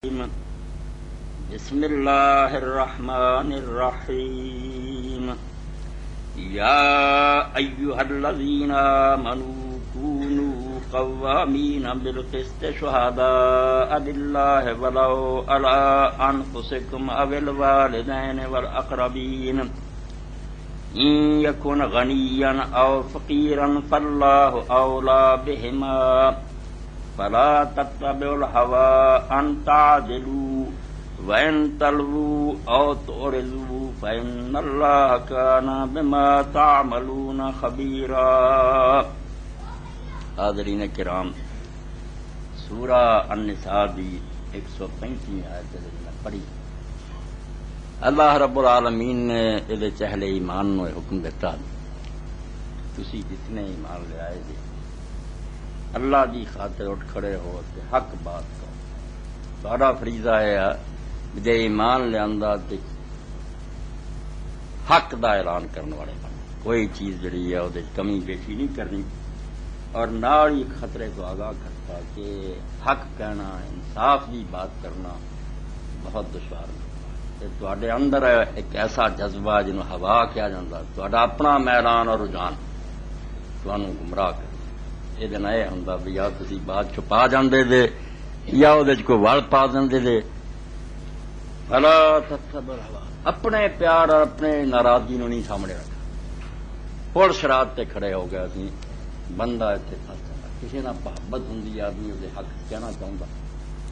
بسم اللہ الرحمن الرحیم یا ایھا الذین آمنوا کونوا قوامین بالقسط شہداء للہ ولو علی انفسکم او الوالدین والاقربین ان یکن غنیا او فقیرا فاللہ اولی بہما فلا تتبعوا الهوى ان تعدلوا وَإِن تَلْوُوا أَوْ تُعْرِضُوا فَإِنَّ اللَّهَ كَانَ بِمَا تَعْمَلُونَ خَبِيرًا۔ حاضرین کرام، سورہ النساء دی 135 آیت میں پڑھی۔ اللہ رب العالمین نے یہ چہلے ایمان نو حکم دیتا، تسی جتنے ایمان لے آئے جی اللہ دی خاطر اٹھ کھڑے ہو تے حق بات کرو۔ تہاڈا فریضہ ہے جے ایمان لیا تے حق دا اعلان کرنے والے بن، کوئی چیز جڑی ہے وہ کمی بیشی نہیں کرنی، اور نال ہی خطرے کو آگاہ کرتا کہ حق کہنا، انصاف دی بات کرنا بہت دشوار ہے۔ تواڈے اندر ایک ایسا جذبہ جنوں ہوا کیا جاتا، تہاڈا اپنا میلان اور رجحان تانوں گمراہ کر یہ دن یہ ہوندا بھی یا تسی بات چھپا جاندے دے یا وہ کوئی وڑ پا دے دے۔ فلا تتبعوا الهوى، اپنے پیار اور اپنے ناراضگی نو نہیں سامنے رکھا۔ پل شرات تے کھڑے ہو گیا سی، بندہ اتنے پھس جاتا، کسی نہ محبت ہوندی آدمی وہ حق کہنا چاہتا،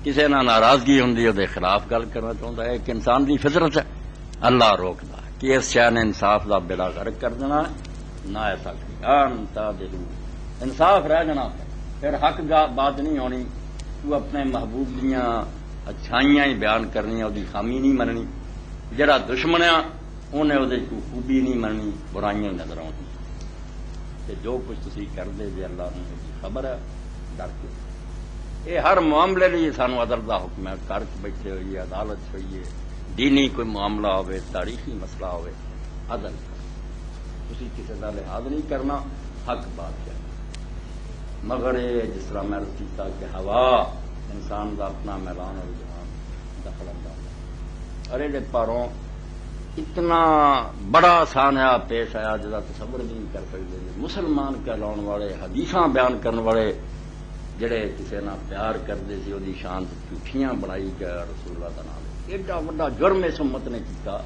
کسی نہ ناراضگی ہوندی وہ خلاف گل کرنا چاہتا ہے۔ ایک انسان دی فطرت ہے، اللہ روکدا کہ اس شے نے انصاف دا بیڑا غرق کر دینا، نہ ایسا تعدلوا، انصاف رہ جانا، پھر حق بات نہیں ہونی، تو اپنے محبوب دیاں اچھائیاں ہی بیان کرنی، وہ خامی نہیں مننی، جڑا دشمن ہے انہیں وہ خوبی نہیں مننی، برائیاں نظر آنی۔ جو کچھ تسی کرتے جی اللہ نے خبر ہے، ڈر کے یہ ہر معاملے لیے سانو عدل دا حکم ہے۔ گھر بیٹھے ہوئیے، عدالت ہوئیے، دینی کوئی معاملہ ہوئے، تاریخی مسئلہ ہوئے، عدل تسی کسی کا لحاظ نہیں کرنا، حق بات کیا۔ مگر یہ جس طرح میں عرض کیتا کہ ہوا انسان کا اپنا میلان اور جہان دخل انداز، اور یہ پاروں اتنا بڑا سانحہ پیش آیا جدا تصور نہیں کر سکتے۔ مسلمان کہلاؤن والے، حدیثاں بیان کرنے والے جڑے کسی نہ پیار کرتے سی، وہ شان جھوٹیاں بنائی گیا رسول اللہ کا نام۔ ایڈا بڑا جرم اس امت نے کیتا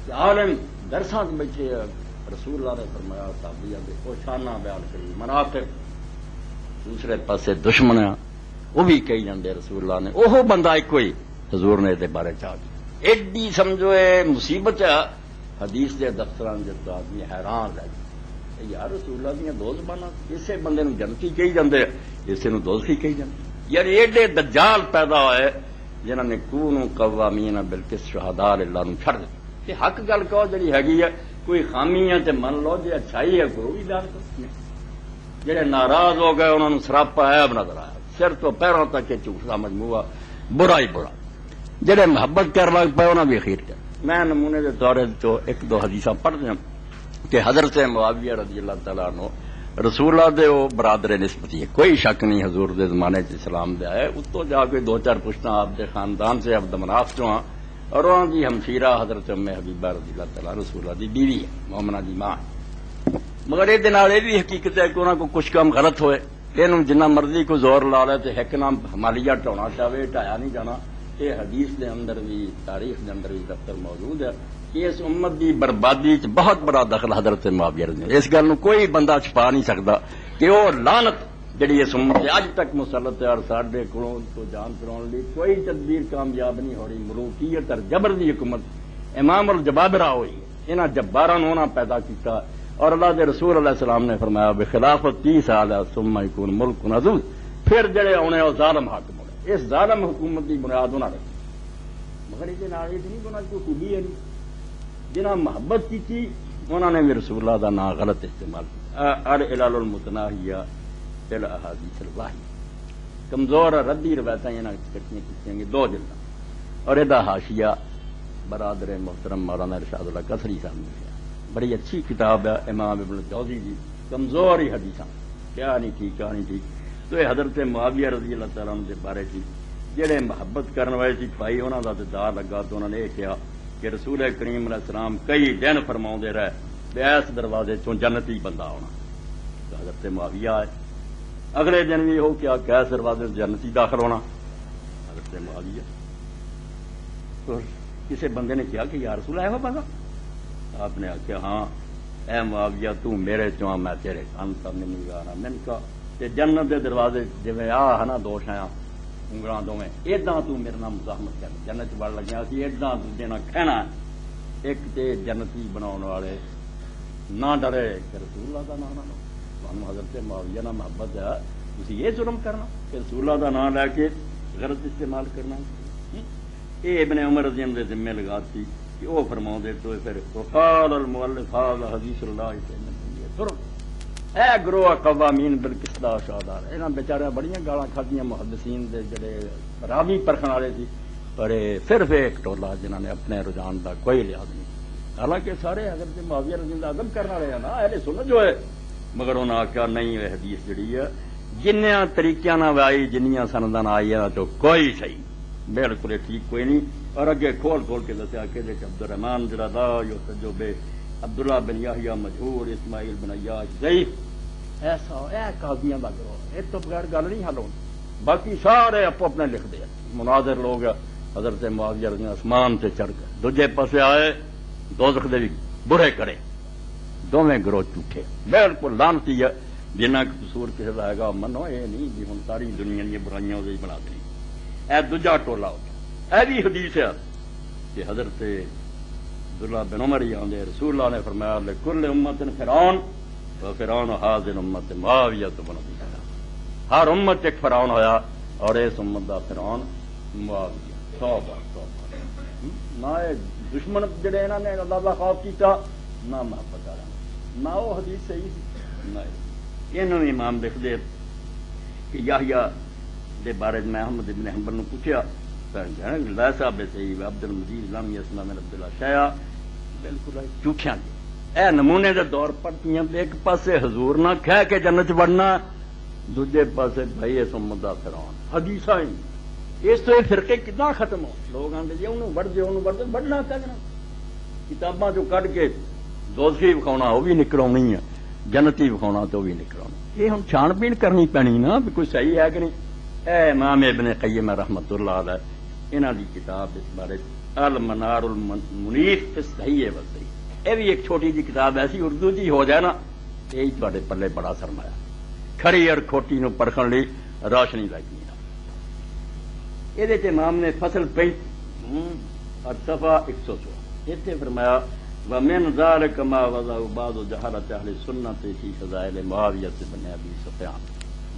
کہ عالم درساں بیٹھے رسول اللہ نے فرمایا صحابیہ دے وہ شانہ بیان کری، منافق دوسرے پاسے دشمن وہ بھی کہی جاندے رسول اللہ نے، وہ بندہ ایک ہی حضور نے دے بارے چاہ گیا۔ ایڈی سمجھو یہ مصیبت ہے حدیث دے دفتران جب آدمی حیران رہ گیا، یار رسول اللہ دیا دو زباناں، اسے بندے نو جنتی کہی جاندے، اسے نو دوزخی کہی جاندے۔ یار ایڈے دجال پیدا ہوئے جنہاں نے کونوا قوامین بالقسط شہداء للہ نو چھڑ دیا کہ حق گل کہو جڑی ہے، کوئی خامی ہے تے من لو، جی اچھائی ہے کوئی بھی بیان کرو۔ جڑے ناراض ہو گئے انہوں نے سراپا عیب نظر آیا، سر تو پیروں تک کے جھوٹ کا مجموعہ، برا ہی برا۔ جڑے محبت کر لگ پے انہوں نے بھی اخیر کر۔ میں نمونے کے طور تو ایک دو حدیثاں پڑھ دیا کہ حضرت معاویہ رضی اللہ تعالیٰ عنہ رسول اللہ دے وہ برادر نسبتی ہے، کوئی شک نہیں حضور دے زمانے سے اسلام دے آئے، اتو جا کے دو چار پوچھنا آپ دے خاندان سے عبد مناف چو ہاں، اور انہوں دی ہمشیرہ حضرت ام حبیبہ رضی اللہ تعالیٰ رسول اللہ دی بیوی ہے، مومنہ دی ماں ہے۔ مگر یہ بھی حقیقت ہے کہ انہوں کو کچھ کام غلط ہوئے، یہ جنہ مرضی کو زور لا لے تو ایک نام ہمالیہ ٹھانا چاہے، ٹھایا نہیں جانا۔ یہ حدیث دے اندر بھی تاریخ دے اندر بھی دفتر موجود ہے کہ اس امت دی بربادی چ بہت بڑا دخل حضرت معاویہ رضی اللہ۔ اس گل نو کوئی بندہ چھپا نہیں سکتا کہ وہ لعنت جڑی اس امت سے اج تک مسلط ہے، اور ساڈے کولوں تو جان چھڑاؤن لئی کوئی تدبیر کامیاب نہیں ہو رہی۔ ملوکیت اور جبر دی حکومت امام الجبابرہ ہوئی، انہاں جباراں نوں انہاں پیدا کیتا، اور اللہ کے رسول علیہ السلام نے فرمایا بخلافت 30 سال ہے ثم یکون ملک عزوز، پھر جڑے آنے وہ ظالم حاکم ہونے۔ اس ظالم حکومت کی بنیاد انہوں نے رکھی، مگر یہ نہیں بنا کوئی خوبی ہے نہیں۔ جنہاں محبت کی تھی انہوں نے بھی رسول اللہ کا نام غلط استعمال کیا۔ العلل المتناہیہ فی الاحادیث الواہیہ، کمزور ردی روایتیں انہاں کٹھیاں کیتیاں گی، 2 جلداں، اور یہ حاشیہ برادر محترم مولانا ارشاد اللہ قصری صاحب نے لکھا، بڑی اچھی کتاب ہے امام ابن الجوزی کی، کمزور ہی حدیثاں، کیا نہیں ٹھیک کیا نہیں ٹھیک۔ تو یہ حضرت معاویہ رضی اللہ تعالیٰ عنہ کے بارے کی جڑے محبت کرنے والے سی بھائی انہوں کا دار لگا تو انہوں نے یہ کہا کہ رسول کریم علیہ السلام کئی دن فرما رہے بے اس دروازے چوں جنتی بندہ آنا. تو حضرت معاویہ آئے اگلے دن بھی ہو کیا کہ اس دروازے جنتی داخل ہونا. حضرت معاویہ تو کسی بندے نے کیا کہ یا رسول ہے وہ بندہ. آپ نے آخیا ہاں اے معاویہ تو میرے چواں میں تیرے کان سب نے نہیں گانا من کا جنت دے دروازے جی آ نا دو شایا انگلاں دونیں ایڈاں تو میرے نام مزاحمت کر جنت بڑھ لگیا سی ایڈاں دوجے نہ کہنا ایک تے جنتی بناؤ والے نہ ڈرے کہ رسول اللہ کا نام نہ لو. تمہیں حضرت معاویہ نہ محبت ہے تھی یہ ظلم کرنا کہ رسول اللہ کا نام لے کے غلط استعمال کرنا. یہ ابن عمر رضی اللہ عنہ ذمہ لگاتی کہ وہ فرما دے تو پھر وقال المؤلف هذا حدیث اللہ سے اے گروہ قوامین بالقسط شہداء. انہاں بیچارے بڑیاں گالاں کھادیاں محدثین دے جڑے راوی پرکھن والے سی پر صرف ایک ٹولا جنہاں نے اپنے رجحان دا کوئی لحاظ نہیں. حالانکہ سارے حضرت معاویہ رضی اللہ عنہ کرنے والے ہیں نا اہل سنت جو ہے مگر انہاں آخیا نہیں یہ حدیث جڑی ہے جنیاں طریقیاں نہ آئی جنیاں سنداں آئی ہے تو کوئی صحیح بالکل ٹھیک کوئی نہیں. اور اگے کھول کھول کے دسیا کہ عبد الرحمان جڑا لا یحتج بے عبداللہ بن یحییٰ مجہول اسماعیل بن عیاش ضعیف ایسا اے قاضیاں دا گروہ اس تو بغیر گل نہیں حل ہونی. باقی سارے اپو اپنے لکھ دے مناظر لوگ حضرت معاویہ رضی اللہ آسمان سے چڑھ کر دوجے پاسے آئے دوزخ دے بھی برے کرے دونوں گروہ جھوٹے بالکل لعنتی ہے. جنہ قصور کسی کا ہے گا منو یہ نہیں بھی ہوں ساری دنیا کی برائیاں وہ بنا دیں. اے دوجا ٹولا ہوتا اے بھی حدیث ہے کہ حضرت عبداللہ بن عمر ہی آدھے رسول اللہ نے فرمایا لکل امت فرعون و فرعون حاضر امت معاویہ تو بن ابی سفیان. ہر امت ایک فرعون ہویا اور اس امت دا فرعون معاویہ. توبہ نہ دشمن جڑے انہوں نے اللہ کا خوف کیتا نہ محبت والا نہ وہ حدیث صحیح سی نہ انہوں نے امام لکھ دے کہ یحییٰ دے بارے میں احمد بن حنبل نے پوچھا لا صاحب صحیح عبد المجید لم یسمع من عبد اللہ شیئا بالکل جھوٹیاں اے نمونے دے دور پڑتیاں ایک پاسے حضور نہ کہہ کے جنت بڑھنا دوجے پاسے بھائی اس امت دا فرعون حدیثاں ہی اس تو یہ فرقے کتنا ختم ہو. لوگ آتے جی انہوں بڑھ دے انہوں بڑھ دے بڑھنا کہنا کتاباں جو کٹ کے دوزخی وکھاؤنا وہ بھی نکلونی ہے جنتی وکھاؤنا تو بھی نکلونا. یہ ہم چھان بین کرنی پینی نا بھی کوئی صحیح ہے کہ نہیں. اے امام ابن قیم رحمت اللہ علیہ انہاں دی کتاب اس بارے المنار المنیف فی الصحیح والضعیف یہ بھی ایک چھوٹی جی کتاب ایسی اردو جی ہو جائے نا یہی تواڈے پلے بڑا سرمایہ کھری اور کھوٹی نو پرکھن لئی روشنی لگی. یہ امام نے فصل 35 اور صفحہ 116 اتنے فرمایا ومن ذلك ما وضع بعض جہالة اہل سنت فی فضائل معاویہ بن ابی سفیان.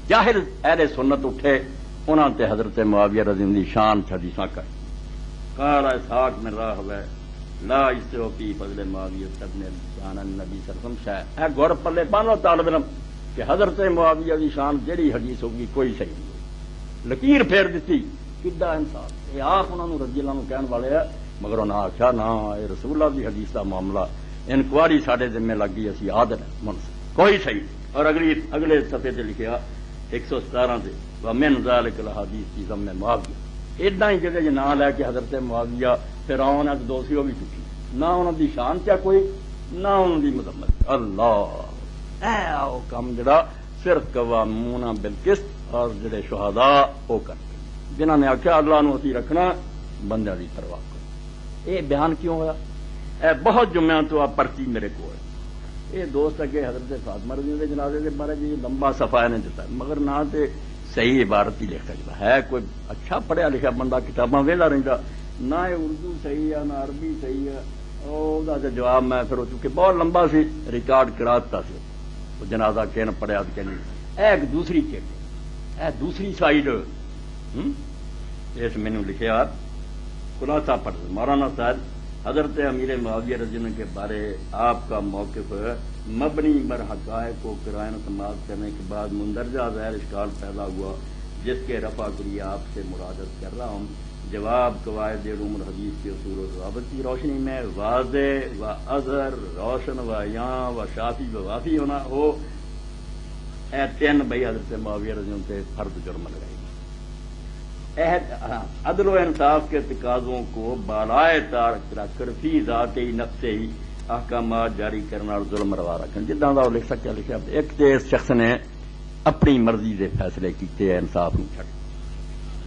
جاہل اہل سنت اٹھے انہوں نے حضرت معاویہ رضی اللہ عنہ شان حدیثاں کر قال اسحاق من راہوے لا یستوی فی فضل معاویہ ابن شان النبی صلی اللہ علیہ وسلم شاہ. اے گور پلے پانو طالب علم کہ حضرت معاویہ دی شان جہی حدیث ہوگی کوئی صحیح نہیں. لکیر پھیر دیتی کدا انصاف یہ آپ انہوں نے رضی اللہ عنہ کہنے والے ہے مگر انہوں نے آخیا نہ یہ رسول اللہ کی حدیث کا معاملہ انکوائری سارے ذمہ لگ گئی اسی عادل ہے منصف کوئی صحیح. اور اگلے صفحے سے لکھا 117 سے ومن ذلک الحدیث کی ضم معاویہ ایڈا ہی جگہ نام لے کے حضرت معاویہ فرعون ہے دوسری وہ بھی چکی نہ انہوں دی شان کیا کوئی نہ انہوں دی مذمت. اللہ اے آؤ کام جڑا صرف قوامون بالقسط اور جڑے شہداء وہ کرتے جنہوں نے آخیا اللہ نو اسی رکھنا بندے دی پرواہ کرو. یہ بیان کیوں ہوا اے بہت جمعہ تو آپ پرچی میرے کو ہے. یہ دوست اگے حضرت فاطمہ رضی اللہ عنہا کے جنازے کے بارے جی لمبا صفحہ نے دیتا مگر نہ تے صحیح عبارت ہی لکھ سکتا ہے. کوئی اچھا پڑھیا لکھا بندہ کتاباں ویلا رہتا نہ اردو صحیح ہے نہ عربی صحیح ہے. وہ جواب میں پھر چونکہ بہت لمبا سی ریکارڈ کرا دیتا سی وہ جنازہ کہنا پڑھیا کہ نہیں. اے ایک دوسری چیٹ اے دوسری سائڈ اس مینو لکھا خلاصہ پڑھ مولانا صاحب حضرت امیر معاویہ رضی اللہ عنہ کے بارے آپ کا موقف مبنی بر حقائق کو قرائن سماعت کرنے کے بعد مندرجہ ذیل اشکال پیدا ہوا جس کے رفع کے لیے آپ سے مرادت کر رہا ہوں. جواب قواعد علوم الحدیث کے اصول و ضوابط کی روشنی میں واضح و اظہر روشن و عیاں و شافی و وافی ہونا ہو. اے تین بھائی حضرت معاویہ رضی اللہ عنہ سے فرد جرم لگائے گی. عدل و انصاف کے تقاضوں کو بالائے تار رکھ کر فی ذات ہی نفس ہی احکامات جاری کرنا اور ظلم روا رکھنا جداں دا لکھ سکیا لکھا ایک تے اس شخص نے اپنی مرضی دے فیصلے کیتے ہیں انصاف نہیں چھڑ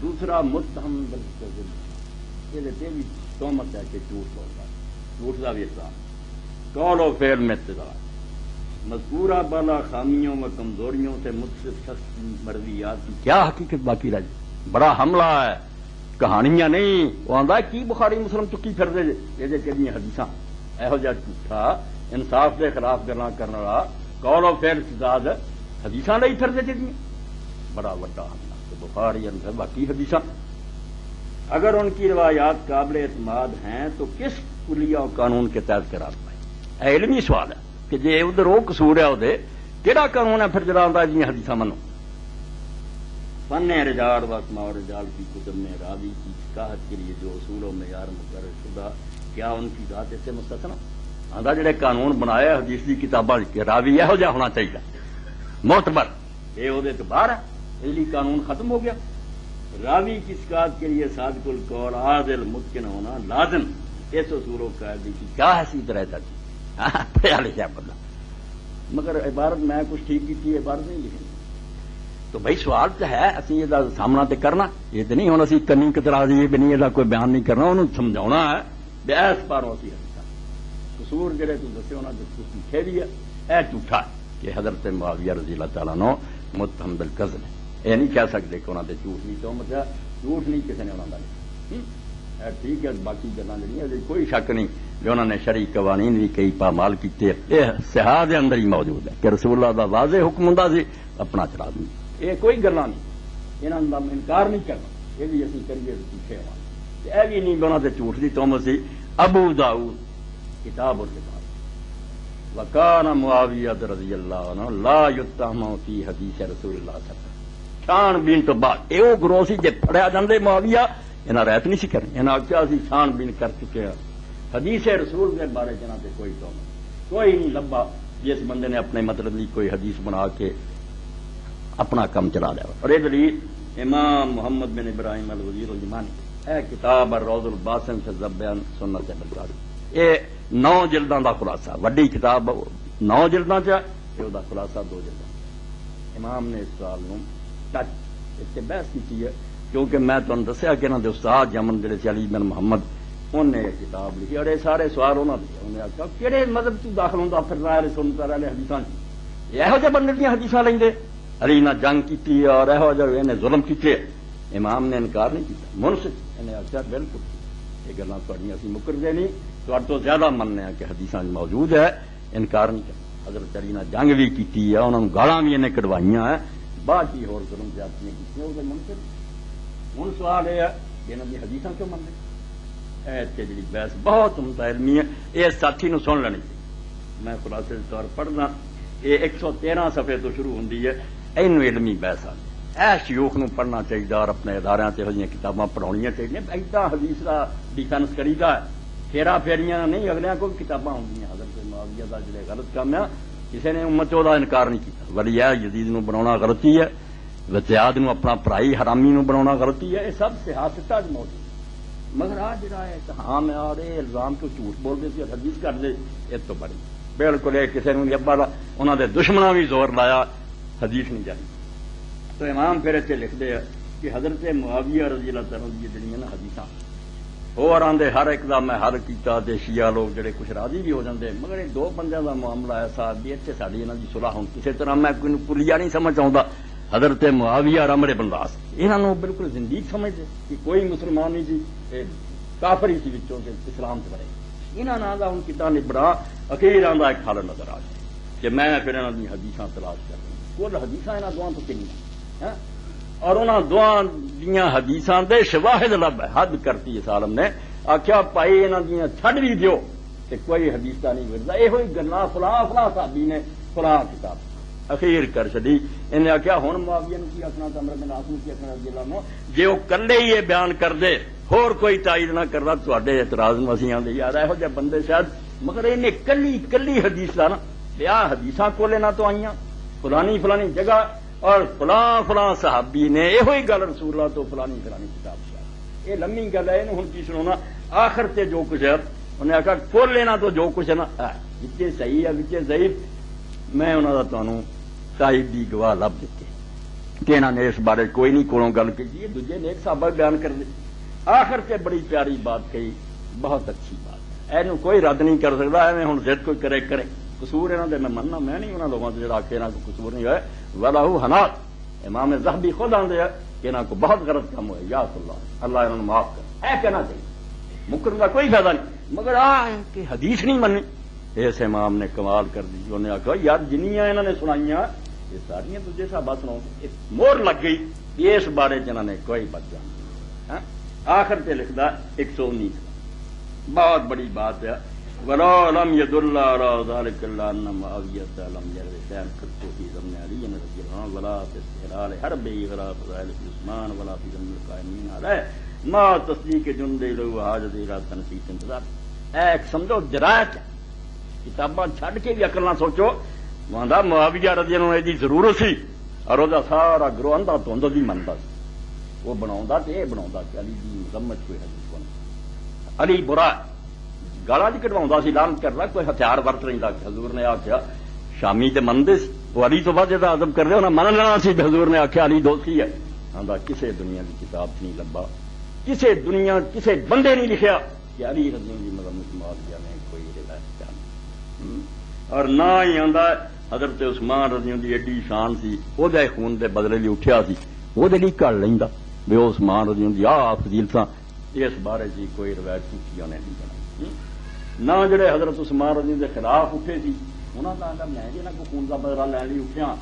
دوسرا متہم بالکذب یہ تے بھی تہمت ہے کہ جھوٹ بولتا جھوٹ دا بھی الزام قول و فعل میں اتضاع مذکورہ بالا خامیوں و کمزوریوں سے متصف شخص کی مرضیات کی کیا حقیقت باقی رہ جائے بڑا حملہ ہے کہانیاں نہیں وہ آندا کی بخاری مسلم چکی پھر دے یہ کہڑی حدیثاں یہو جہا جھوٹا انصاف کے خلاف گلاں کرنے والا قول و فعل اتضاد حدیثاں لئی پھر دے بڑا بڑا حملہ بخاری اندر باقی حدیثاں اگر ان کی روایات قابل اعتماد ہیں تو کس کلیہ و قانون کے تحت قرار پائے علمی سوال ہے کہ جی ادھر وہ قصور ہے وہ کہڑا قانون ہے پھر جڑا آندا جی حدیثاں منو فن رجال و اسماء رجال کی کتب میں راوی کی شکایت کے لیے جو اصول و معیار مقرر شدہ کیا ان کی ذات سے مستثنا آندا جڑے قانون بنایا حدیث کی کتاباں کہ راوی یہو جہا ہونا چاہیے معتبر یہ وہ تو باہر ہے اس لیے قانون ختم ہو گیا راوی کی شکایت کے لیے صادق القول عادل متقن ہونا لازم اس اصول و قاعدے کی کیا حیثیت رہتا جی پڑھا لکھا بندہ مگر عبارت میں کچھ ٹھیک کی تھی عبارت نہیں لکھی تو بھائی سوال تو ہے اسی یہ سامنا تو کرنا یہ تو نہیں ہوں اسی کنی کترا دیے بھی نہیں یہ کوئی بیان نہیں کرنا انہوں سمجھاؤنا ہے بحث پاروں اسی حدیث قصور جڑے تو دسے ہونا جو کچھ لکھے بھی ہے اے جھوٹا ہے کہ حضرت معاویہ رضی اللہ تعالیٰ نو متہم بالکذب ہے یہ نہیں کہہ سکتے کہ انہوں نے جھوٹ نہیں تہمت ہے جھوٹ نہیں کسی نے انہوں نے لکھا ٹھیک ہے باقی گلاں جڑیاں کوئی شک نہیں جو انہوں نے شرعی قوانین بھی کئی پامال کیتے یہ صحاح دے اندر ہی موجود ہے کہ رسول اللہ دا واضح حکم ہوندا سی اپنا چلا دیں یہ کوئی گلاں نہیں انہاں دا انکار نہیں کرنا یہ بھی اسی کریے پیچھے ہوا یہ بھی نہیں انہوں نے جھوٹ دی تہمت سی ابو داؤد کتاب الکتاب وکان معاویہ رضی اللہ عنہ لا یتہم فی حدیث رسول اللہ صلی اللہ علیہ وسلم چھان بین تو بعد یہ گروہ سی جے پڑھیا جاندے معاویہ انہاں رعایت نہیں سی کرنی انہاں آخیا سی چھان بین کر چکے ہیں حدیث رسول کے بارے جناب سے کوئی تہمت کوئی نہیں لبا جس بندے نے اپنے مطلب کی کوئی حدیث بنا کے اپنا کام چلا لیا اور یہ دلیل امام محمد بن ابراہیم الوزیر الجمانی اے کتاب الروض الباسم فی الزبیان سنت بلداری یہ 9 جلداں دا خلاصہ وڈی کتاب 9 جلداں چ یہ دا خلاصہ 2 جلداں امام نے اس سوال نو ٹچ اس سے بحث کی ہے کیونکہ میں تمہیں دسیا کہ انہوں نے استاد جمن جڑے سی علی بن محمد انہوں نے یہ کتاب لکھی اور یہ سارے سوال انہوں نے انہیں آخیا کہڑے مذہب تو داخل ہوتا پھر رہے سنتا رہے حدیثاں یہو جہ بندے دیا حدیثاں لیں علی نہ جنگ کی اور یہو جہ انہیں ظلم کیتے امام نے انکار نہیں کیا منصف انہیں آخیا بالکل یہ گلاں تھوڑی اسی مکردے نہیں تو تو زیادہ مننے کہ حدیثاں موجود ہے انکار نہیں کرنا حضرت علی نے جنگ بھی کی ہے انہوں نے گالاں بھی انہیں کڑوائیاں ہیں بعد ہی اور ظلم زیادتیاں کی وہ منصف ہوں سوال یہ ہے کہ انہوں نے حدیثاں کیوں مننے ایت جی بحث بہت عمدہ علمی ہے یہ ساتھی نو سن لینی چاہیے میں خلاصے طور پڑھنا یہ 113 صفحے تو شروع ہوندی ہے اینو علمی بحث آ اے شیوخ نو پڑھنا چاہیے اور اپنے اداروں سے یہ کتاباں پڑھاؤنیاں چاہیے ایڈا حدیث کا ڈیفینس کریدا ہے پھیرا پھیریاں نہیں اگلے کو کتاباں ہوندی ہیں حضرت معاویہ دا جڑے غلط کام ہے کسی نے امت دا انکار نہیں کیتا ولی ہے یزید نو بناونا غلطی ہے وزیاد نو اپنا پرائی حرامی نو بناونا غلطی ہے یہ سب سیاست اج موجود مگر آ جڑا ہے اتہام ہے اور یہ الزام کو جھوٹ بول دے سی اور حدیث کر دے اس تو بڑی بالکل یہ کسی نے ابا انہوں نے دشمنوں بھی زور لایا حدیث نہیں جانی تو امام پھر اتنے لکھتے ہیں کہ حضرت معاویہ رضی اللہ تعالیٰ کی جڑیاں نا حدیثاں اور آدھے ہر ایک دا میں حل کیتا تے شیعہ لوگ جڑے کچھ راضی بھی ہو جاندے مگر یہ 2 بندیاں دا معاملہ ایسا بھی اتنے ساری انہاں دی صلح ہوں کسی طرح میں کوئی کلیہ نہیں سمجھ آؤں حضرت معاویہ اور عمرو بن العاص انہوں بالکل زندگی سمجھتے کہ کوئی مسلمان نہیں جی کافر ہی سی وچوں سے اسلام سے بڑے انہوں نے ان کتا نبڑا اخیر آندا ایک حال نظر آ گیا کہ میں پھر انہوں دی حدیثاں تلاش کر رہا کل حدیثاں انہاں دوواں تو کنیاں اور انہاں دوواں دیاں حدیثاں دے شواہد لب حد کرتی اس عالم نے آخیا پائی انہاں دیاں چھڈ بھی دیو کہ کوئی حدیث تا نہیں وردا یہ ہوئی گلاں فلاں فلاں صحابی نے فلاں کتاب اخیر کر چڑی انہیں آخیا ہوں معاویہ کی آخنا عمرو بن العاص کی آخنا رضی اللہ عنہ جے وہ کلے ہی یہ بیان کر دے ہور کوئی تائید نہ کردا تواڈے اعتراض نو اسی آندے یار یہو جہ بندے شاید مگر انہیں کلی حدیث دا نا بیا حدیثاں کولے نہ تو آئیاں فلانی فلانی جگہ اور فلاں فلاں صحابی نے یہ گل رسول اللہ تو فلانی فلانی کتاب سے یہ لمبی گل ہے، ہوں کی سنا آخر تے جو کچھ ہے انہیں آخر کھول لینا تو جو کچھ ہے نا وچے صحیح ہے وچے ضعیف میں انہوں کا تمہیں تائید دی گواہ لب دیتے کہ انہوں نے اس بارے کوئی نہیں کولوں گل کی یہ دوجے نیک صحابہ بیان کر دے آخر تے بڑی پیاری بات کہی بہت اچھی بات ہے اینو کوئی رد نہیں کر سکتا ایویں ہوں ضد کوئی کرے کرے قصور انہوں نے میں مننا میں نہیں انہوں لوگوں سے جڑا کہ انہوں کو قصور نہیں ہوئے وَلَهُ حَنَات امام ذہبی خود آندے ہیں کہ انہوں کو بہت غلط کام ہوئے یا اللہ اللہ انہوں نے معاف کر اے کہنا چاہیے مکرم کا کوئی فائدہ نہیں مگر کہ حدیث نہیں مننی اس امام نے کمال کر دی انہوں نے آخر یار جنیاں انہوں نے سنائیاں یہ ساری دوجے صحابہ سناؤ مور لگ گئی اس بارے انہوں نے کوئی بات جان آخر پہ لکھتا 119 بہت بڑی بات ہے وَلَا لَمْ يَدُلَّ عَلَىٰ ذَلِكَ إِلَّا أَنَّ مُعَاوِيَةَ لَمْ يَرْوِ شَيْئًا قَطُّ فِي ضَمْنِ عَلِيٍّ رَضِيَ اللَّهُ عنْهُ وَلَا فِي اسْتِحْلَالِ حَرْبِهِ وَلَا فِضَائِلِ عُثْمَانَ وَلَا فِي ذَمِّ الْقَائِمِينَ عَلَيْهِ مَا تَصْدِيقِ جُنْدِ لَهُ حَاجَةٍ إِلَىٰ تَنْفِيذِ انتظار ایک سمجھو جرائت کتاباں چھڈ کے بھی عقل نہ سوچو وہاں معاویہ رضی اللہ عنہ دی ضرورت سی اور وہ سارا گروہ اندھا دھند بھی منتا وہ بنا تو یہ بنا کہ علی دی مذمت کوئی حدیث بنا علی برا گالا جی کٹوا سی لانت کرنا کوئی ہتھیار ورت رہتا حضور نے آخیا شامی تے منتے وہ علی تو بعد جا ادب کر رہے انہیں من لینا سی حضور نے آخیا علی دوستی ہے آدھا کسے دنیا کی کتاب نہیں لبا کسے دنیا کسے بندے نہیں لکھیا کہ علی رضی اللہ کی مذمت معاویہ نے کوئی روایت کیا اور نہ ہی آدھا حضرت عثمان رضی اللہ کی ایڈی شان سی وہ خون دے بدلے لی اٹھیا سی وہ کر لینا بے عثمان رضی اللہ کی آ فضیلتاں اس بارے سے کوئی روایت جھوٹی نے نہیں بنائی نہ جڑے حضرت عثمان رضی اللہ کے خلاف اٹھے سی انہوں نے کہا میں جی کو خون کا بدلا لین لی اٹھیا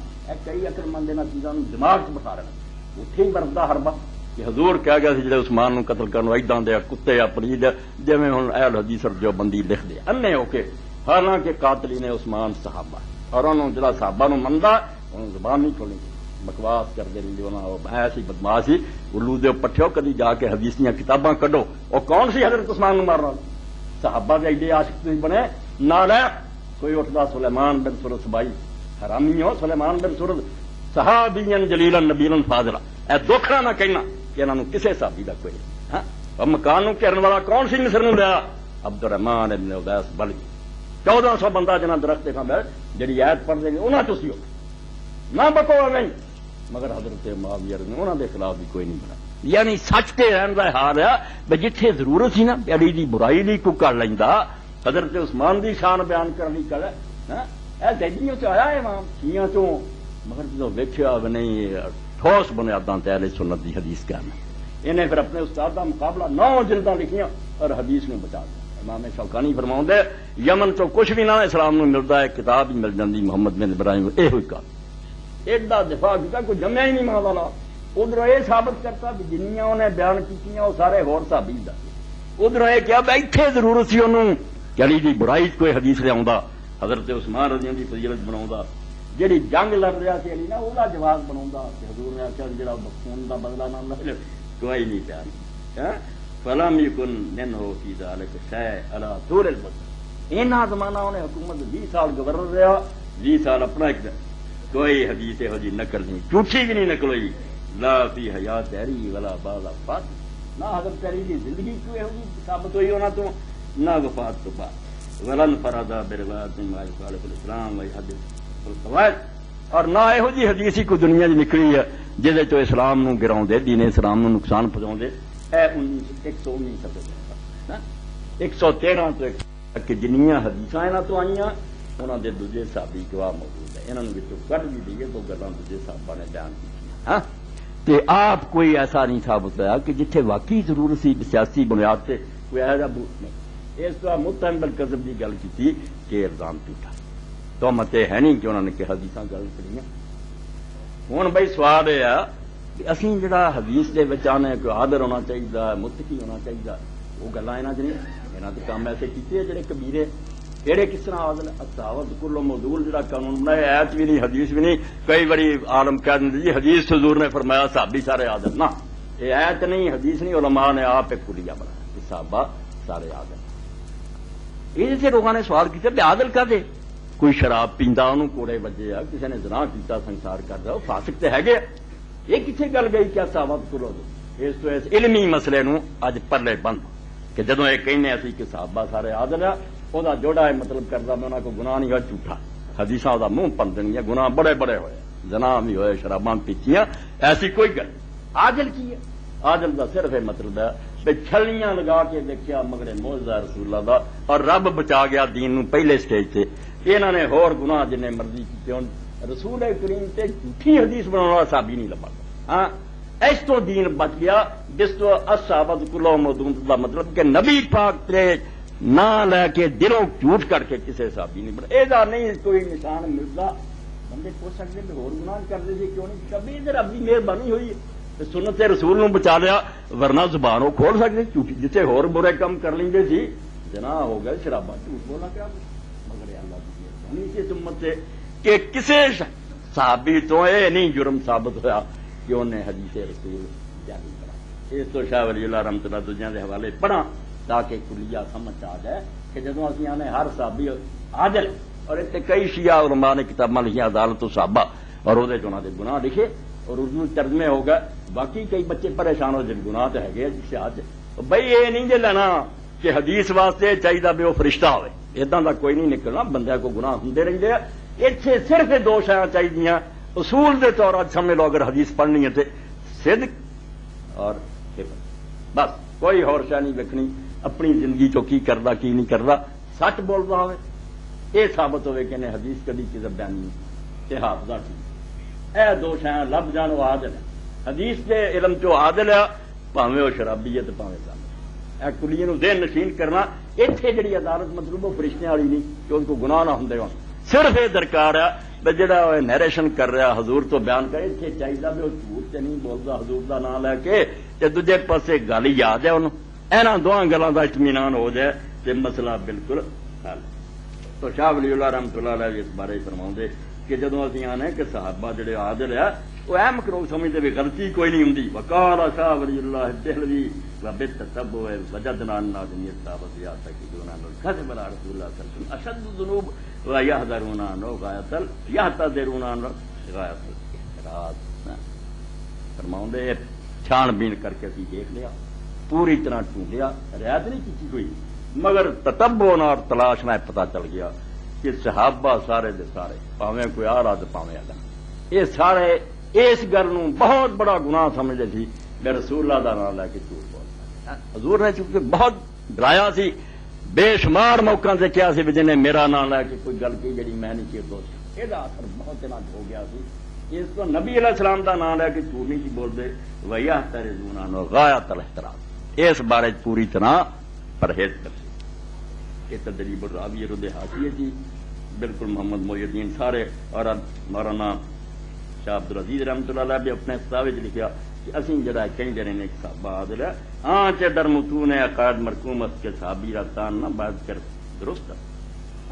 کئی عقل مند انہوں چیزوں دماغ چ بٹھا رہے اٹھے ہی برفتا ہر بات کہ حضور کہہ گیا جڑے عثمان نو قتل کرنے ایداں دے کتے اپنی جی ہوں اہل حدیث جو بندی لکھ دے انے ہو کے حالانکہ قاتلی نے عثمان صحابہ اور انہوں جڑا صحابہ نو مندا انہوں زبان نہیں کھولنی بکواس کرتے رہتے ایسی بدماش سی الو دے پٹھو کدی جا کے حدیث دیا کتاباں کڈو وہ کون سی حضرت عثمان نو مارنا صحابہ کے ایڈے عاشق بنے نالائق کوئی اٹھتا سلیمان بن سرد سبائی حرامی ہو سلیمان بن سرد صحابین جلیلا نبیلا فاضلا اے دکھنا نہ کہنا کہ انہوں نے کسے صحابی کا کوئی اور مکان نو گھیرن والا کون سی مصر نو لیا عبد الرحمان ابن عبیس بلگی 1400 بندہ جنہ درخت کھا بیٹھ جی ایت پڑھ دیں گے انہوں نے سی ہو نہ بکو نہیں مگر حضرت معاویہ نے انہوں دے خلاف بھی کوئی نہیں بنا یعنی سچ کے رہن کا حال ہے بھائی جتھے ضرورت سی نا علی دی برائی لی کو کر لینا حضرت عثمان دی شان بیان کرنی کرے دہلیوں سے آیا امام شیعہ چوں مگر جب ویکھیا نہیں ٹھوس بنیاداں تے اہل سنت دی حدیث کرنا انہیں پھر اپنے استاد کا مقابلہ 9 جلداں لکھیاں اور حدیث نے بچا دیا امام شوکانی فرماؤں دے یمن چو کچھ بھی نہ اسلام نو ملتا ہے کتاب ہی مل جاتی محمد بن ابراہیم یہ ہوئی کہا ایڈا دفاع کیا کوئی جمیا ہی نہیں ماں والا ادھر یہ ثابت کرتا بھی جنیاں انہیں بیان کی وہ سارے ہور صحابی دا ادھر یہ کیا بیٹھے ضرورت سی انہوں کہ علی دی برائی کوئی حدیث لے آؤں حضرت عثمان رضی اللہ دی فضیلت بناؤں جہی جنگ لڑ رہا سی علی نا وہ جواز بناؤں کہ حضور نے آخیا جا خون کا بدلا نہ لے کوئی نہیں پیار فلم یکن منہ فی ذلک شیء علی طول المدت اینا زمانہ انہیں حکومت 20 سال گورنر رہا 20 سال اپنا ایک کوئی حدیث ہو جی نقل نہیں جھوٹھی بھی نہیں نقل ہوئی لا فی حیات دہری ولا بعد وفات نہ حضرت علی کی زندگی کوئی ہوگی ثابت ہوئی ہونا تو نہ وفات تو بعد ولن فردا بروایت ما یخالف الاسلام و یحدث القواعد اور نہ یہو جی حدیث ہی کوئی دنیا دی نکلی ہے جہدے تو اسلام نو گراؤں دے دین اسلام نو نقصان پہنچاؤں دے 119 سفر 113 تو کہ جنیاں حدیثاں انہاں تو آئیاں انہاں دے دوجے صحابی گواہ موجود ہے انہاں وچوں کڈ بھی دیے تو گلاں دوجے صحابہ نے بیان کی ہاں تے آپ کوئی ایسا نہیں ثابت ہوا کہ جتھے واقعی ضرورت سی سیاسی بنیاد سے کوئی ایسا بوت نہیں اس طرح متهم بالکذب کی گل کی کہ الزام ٹوٹا تو مت ہے نہیں کہ انہوں نے کہ حدیثاں گل کریاں ہوں بھائی سوال یہ ہے کہ اسی جڑا حدیث دے وچ آنے کوئی عادل ہونا چاہیے متقی ہونا چاہیے وہ گلاں انہاں چ نہیں انہاں دے کام ایسے کیتے جڑے کبیرے کہڑے کس طرح عادل التعاوض کل موضوع جڑا قانون بنایا ایت بھی نہیں حدیث بھی نہیں کئی بڑی عالم کہہ دیں جی حدیث حضور نے فرمایا صحابی سارے عادل نہ یہ ایت نہیں حدیث نہیں علماء نے آپ ایک کلیہ بنایا کہ صحابہ سارے عادل یہ جیسے لوگوں نے سوال کیا کہ عادل کا دے کوئی شراب پیندا انہوں کوڑے بجے آ، کسی نے زنا کیتا سنسار کردا، وہ فاسق تے ہے یہ کتنے گل گئی کیا صحابہ کرو دو اس تو اس علمی مسئلے نو اج پرلے بند کہ جدوں یہ کہنے اسی کہ صحابہ سارے عادل آ، وہ جوڑا ہے مطلب کردا میں انہاں کو گناہ نہیں ہوا جھوٹا، حدیثاں دا منہ پندنیاں، گناہ بڑے بڑے ہوئے، زنا بھی ہوئے، شراباں پیتیاں، ایسی کوئی گل عادل کی ہے؟ عادل دا صرف یہ مطلب ہے کہ چھلیاں لگا کے دیکھیا مگرے موجزہ رسول اللہ دا اور رب بچا گیا دین نو پہلے سٹیج تے، انہاں نے ہور گناہ جنے مرضی کیتے ہون، رسول کریم تے جھوٹھی حدیث بنانے والا صحابی نہیں لبا، ہاں اس تو دین بچ گیا جس تو الصحابہ کلھم مودود دا مطلب کہ نبی پاک تے نہ لے کے دلوں جھوٹ کر کے کسی صحابی نہیں بنا، یہ نہیں کوئی نشان ملتا، بندے پوچھ سکتے ہیں ہور گناہ کرتے تھے کیوں نہیں کبھی ادھر رب کی مہربانی ہوئی ہے، سنت رسول نو بچا لیا، ورنہ زبان وہ کھول سکتے جھوٹی جتنے ہور برے کام کر لیں گے سی، جنا ہو گئے شرابہ جھوٹ بولا کیا مگر اللہ کی مہربانی کی سمت سے کہ کسی صحابی تو یہ نہیں جرم ثابت ہوا کہ انہیں حدیث رسول جاری کرا، اس تو شاہ ولی اللہ رحمۃ اللہ دوجیاں دے حوالے پڑھا تاکہ کلیہ سمجھ آ جائے کہ جدوں اسی آنے ہر صحابی عادل، اور اتنے کئی شیعہ علماء نے کتاباں لکھیاں عدالت و صحابہ اور وہ انہوں نے گناہ لکھے اور اردو ترجمے ہو گئے، باقی کئی بچے پریشان ہو جن گناہ تو ہے جسے آج بھائی یہ نہیں جے لینا کہ حدیث واسطے چاہیے بھی وہ فرشتہ ہوئے، اداں دا کوئی نہیں نکلنا، بندے کو گناہ ہوندے رہندے ہیں، اتنے صرف دو شیاں چاہیے اصول دے طور اج سمجھ لو اگر حدیث پڑھنی ہے تو صدق اور حفظ، بس کوئی اور شے نہیں ویکھنی، اپنی زندگی چو کی کردا کی نہیں کردا، سچ بولدا ہوئے، یہ ثابت ہوئے کہ انہیں حدیث کبھی کذب بیان نہیں کہ حافظہ ٹھیک، اے دو شیاں لب جان وہ عادل ہے، حدیث کے علم چو عادل ہے، پاویں وہ شرابی ہے تو پاویں ظالم، اے کلیے نو ذہن نشین کرنا، اتنے جڑی عدالت مطلب وہ فرشتیاں والی نہیں کہ ان کو گناہ نہ ہوندے ہون، صرف یہ درکار ہے جڑا نیریشن کر رہا حضور تو بیان کرے اتنے چاہیے بھی وہ جھوٹ سے نہیں بولتا حضور کا نام لے کے تے دوجے پاسے گل یاد ہے انہوں اینا دونوں گلوں کا اطمینان ہو جائے تے مسئلہ بالکل حل۔ تو شاہ ولی اللہ رحمۃ اللہ علیہ اس بارے فرماؤں دے کہ جدوں اسی آنے کہ صحابہ جڑے عادل ہے وہ اہم کرو سمجھتے بھی غلطی کوئی نہیں ہوندی، وقال شاہ ولی اللہ دہلوی وبالتتبع وجدنا الناس ثابت یا تکذون الكذب على رسول اللہ صلی اللہ علیہ وسلم اشد الذنوب ويحذرون عنه غایۃ یحتذرون عنه غایۃ الاحتراز۔ فرماؤں دے چھان بین کر کے اسی دیکھ لیا، پوری طرح ڈھونڈیا، رعایت نہیں کی کوئی، مگر تتبع اور تلاش میں پتہ چل گیا کہ صحابہ سارے دے سارے پاویں کوئی آ رہا تو پاویں اگا یہ سارے اس گل نو بہت بڑا گناہ سمجھتے تھی میں رسول اللہ دا نام لے کے جھوٹ بولتا، حضور نے چونکہ بہت ڈرایا سی، بے شمار موقع سے کیا سی جن نے میرا نام لے کے کوئی گل کی جڑی میں نہیں کی دو یہ اثر بہت دن ہو گیا سی، اس کو نبی علیہ السلام دا نام لے کے جھوٹ نہیں سی بولتے، ویحترزون عنہ غایۃ الاحتراز، اس بارے پوری طرح پرہیز کرتے۔ یہ تدریب الراوی رد حاشیے جی بالکل محمد محی الدین سارے اور مولانا شاہ عبد العزیز رحمۃ اللہ علیہ بھی اپنے کتاب لکھا کہ اسی جڑا کہیں جڑے نے صحابہ عادل ہے ہاں چے در متون عقائد مرکومت کے صحابی راتان نہ بات کر درست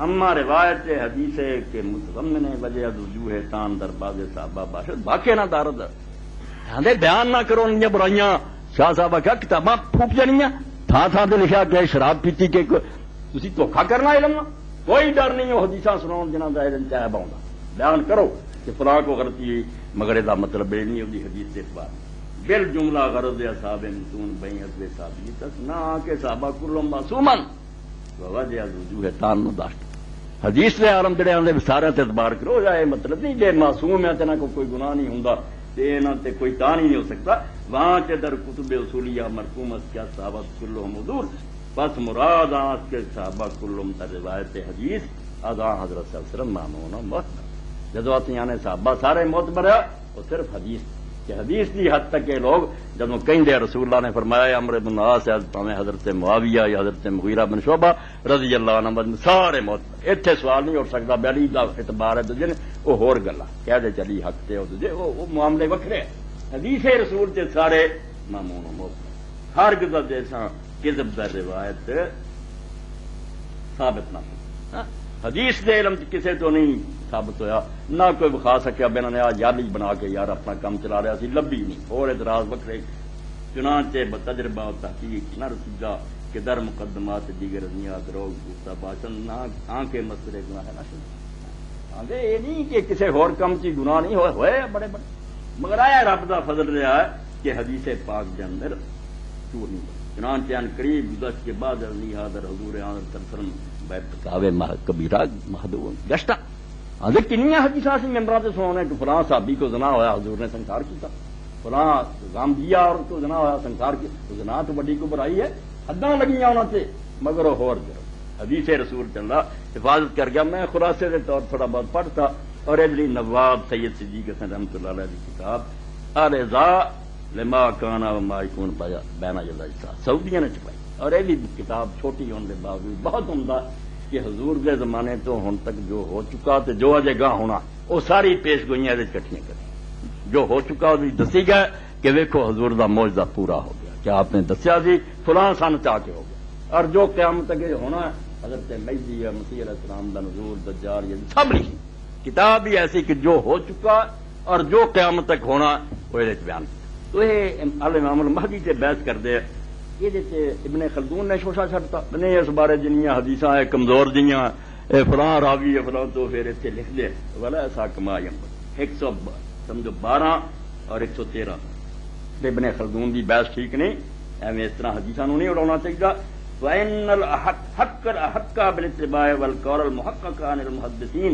اما روایت حدیث کے متضمن وجہ وجوہ تان در باز صحابہ باشد باقی نہ دارد ہاں بیان نہ کرو ان برائیاں، شاہ صاحب کیا کتاباں پھوٹ جانیاں تھان تھان سے لکھا کہ شراب پیتی کے تسی دھوکھا کرنا علم کوئی ڈر نہیں ہو، حدیثاں سناؤ جنہاں دا علم چاہے باؤں بیان کرو کہ فلاں کو غلطی ہوئی مگر دا مطلب یہ نہیں ہوتی حدیث سے بات بل جملہ غرض اصحاب متون بین حزب صحابی تک نہ کہ صحابہ کلهم معصوما ووجہ الوجوہ تان داشت حدیث سے عالم جڑے آندے سارے تے اعتبار کرو یا یہ مطلب نہیں جے معصوم ہے تے نہ کوئی گناہ نہیں ہوندا تے نہ تے کوئی تان ہی نہیں ہو سکتا، وہاں تے در کتب اصولیہ مرقومت کیا صحابہ کلهم حضور بس مراد آس کے صحابہ کلهم تا روایت حدیث اذا حضرت صلی اللہ علیہ وسلم مامون و معتبر، جدو آتے یعنی صحابہ سارے معتبر ہے وہ صرف حدیث کہ حدیث کی حد تک کے لوگ جب کہیں دے رسول اللہ نے فرمایا عمرو بن العاص پاویں حضرت معاویہ یا حضرت مغیرہ بن شعبہ رضی اللہ عنہ سارے معتبر، اتنے سوال نہیں اٹھ سکتا بیلی کا اعتبار ہے دجے وہ ہور گلا کہہ دے چلی حق تے دجے وہ معاملے وکھرے حدیث رسول تے سارے مامون و معتبر، ہر گزا جیسا کذب دا روایت ثابت نہ ہو، حدیث دے علم کسے تو نہیں ثابت ہویا، نہ کوئی بخا سکیا بے نے یادی بنا کے یار اپنا کام چلا رہا سی لبھی نہیں، اور اعتراض وکھرے چنانچہ بتجربہ و تحقیق نہ رسیدہ کہ در مقدمات دیگر ازمیات روگ گفتہ باشن نہ آنکھ مسئلے گناہ نہ شد آدھے یہ نہیں کہ کسی ہور کم چ گناہ نہیں ہوئے بڑے بڑے، مگر آیا رب دا فضل رہا ہے کہ حدیث پاک کے اندر چور نہیں بنا۔ چنانچہ ان قریب گزشت کے بعد علی حاضر حضور آمد ترسرم بیتکاوے کبیرہ محدود گشتہ آدھے کنیاں حدیثاں سے ممبران سے سنانے کہ فلاں صحابی کو زنا ہوا حضور نے سنکار کیا، فلاں غامدیہ عورت کو زنا ہوا سنکار کیا، تو زنا تو بڑی کو برائی ہے، حداں لگیاں انہوں سے، مگر وہ ہور جرم حدیث رسول چلا حفاظت کر گیا۔ میں خلاصے کے طور تھوڑا بہت پڑھتا، اور اجلی نواب سید صدیق حسن رحمۃ اللہ علیہ کی کتاب الرضا لما کانا وما یکون بین یدی سعودیہ نے چھپائی، اور یہ بھی کتاب چھوٹی ہونے کے باوجود بہت عمدہ کہ حضور کے زمانے تو ہن تک جو ہو چکا تو جو اجے گاہ ہونا وہ ساری پیش گوئیاں کٹھیاں کریں، جو ہو چکا وہ دسی گئے کہ ویکھو حضور دا معجزہ پورا ہو گیا، کیا آپ نے دسیا سی فلاں سن چاہ کے ہو گیا، اور جو قیامت تک یہ ہونا ہے حضرت مہدی ہے، مسیح علیہ السلام دا نزول، دجال، یہ سب لکھی کتاب ہی ایسی کہ جو ہو چکا اور جو قیامت تک ہونا وہ یہ بیان کیا۔ تو یہ الامام المہدی سے بحث کر دے، یہ ابن خلدون نے شوشا چھڑتا نہیں اس بارے جنیاں حدیثاں ہے کمزور جیاں فلاں راوی ہے فلاں، تو پھر اتنے لکھ دے والا ایسا کما 112 اور 113 ابن خلدون کی بحث ٹھیک نہیں، ایویں اس طرح حدیثاں نہیں اڑانا چاہیے۔ وَإِنَّ الْحَقَّ الْحَقَّ بِالِاتِّبَاعِ وَالْقَوْلَ الْمُحَقَّقَ عَنِ الْمُحَدِّثِينَ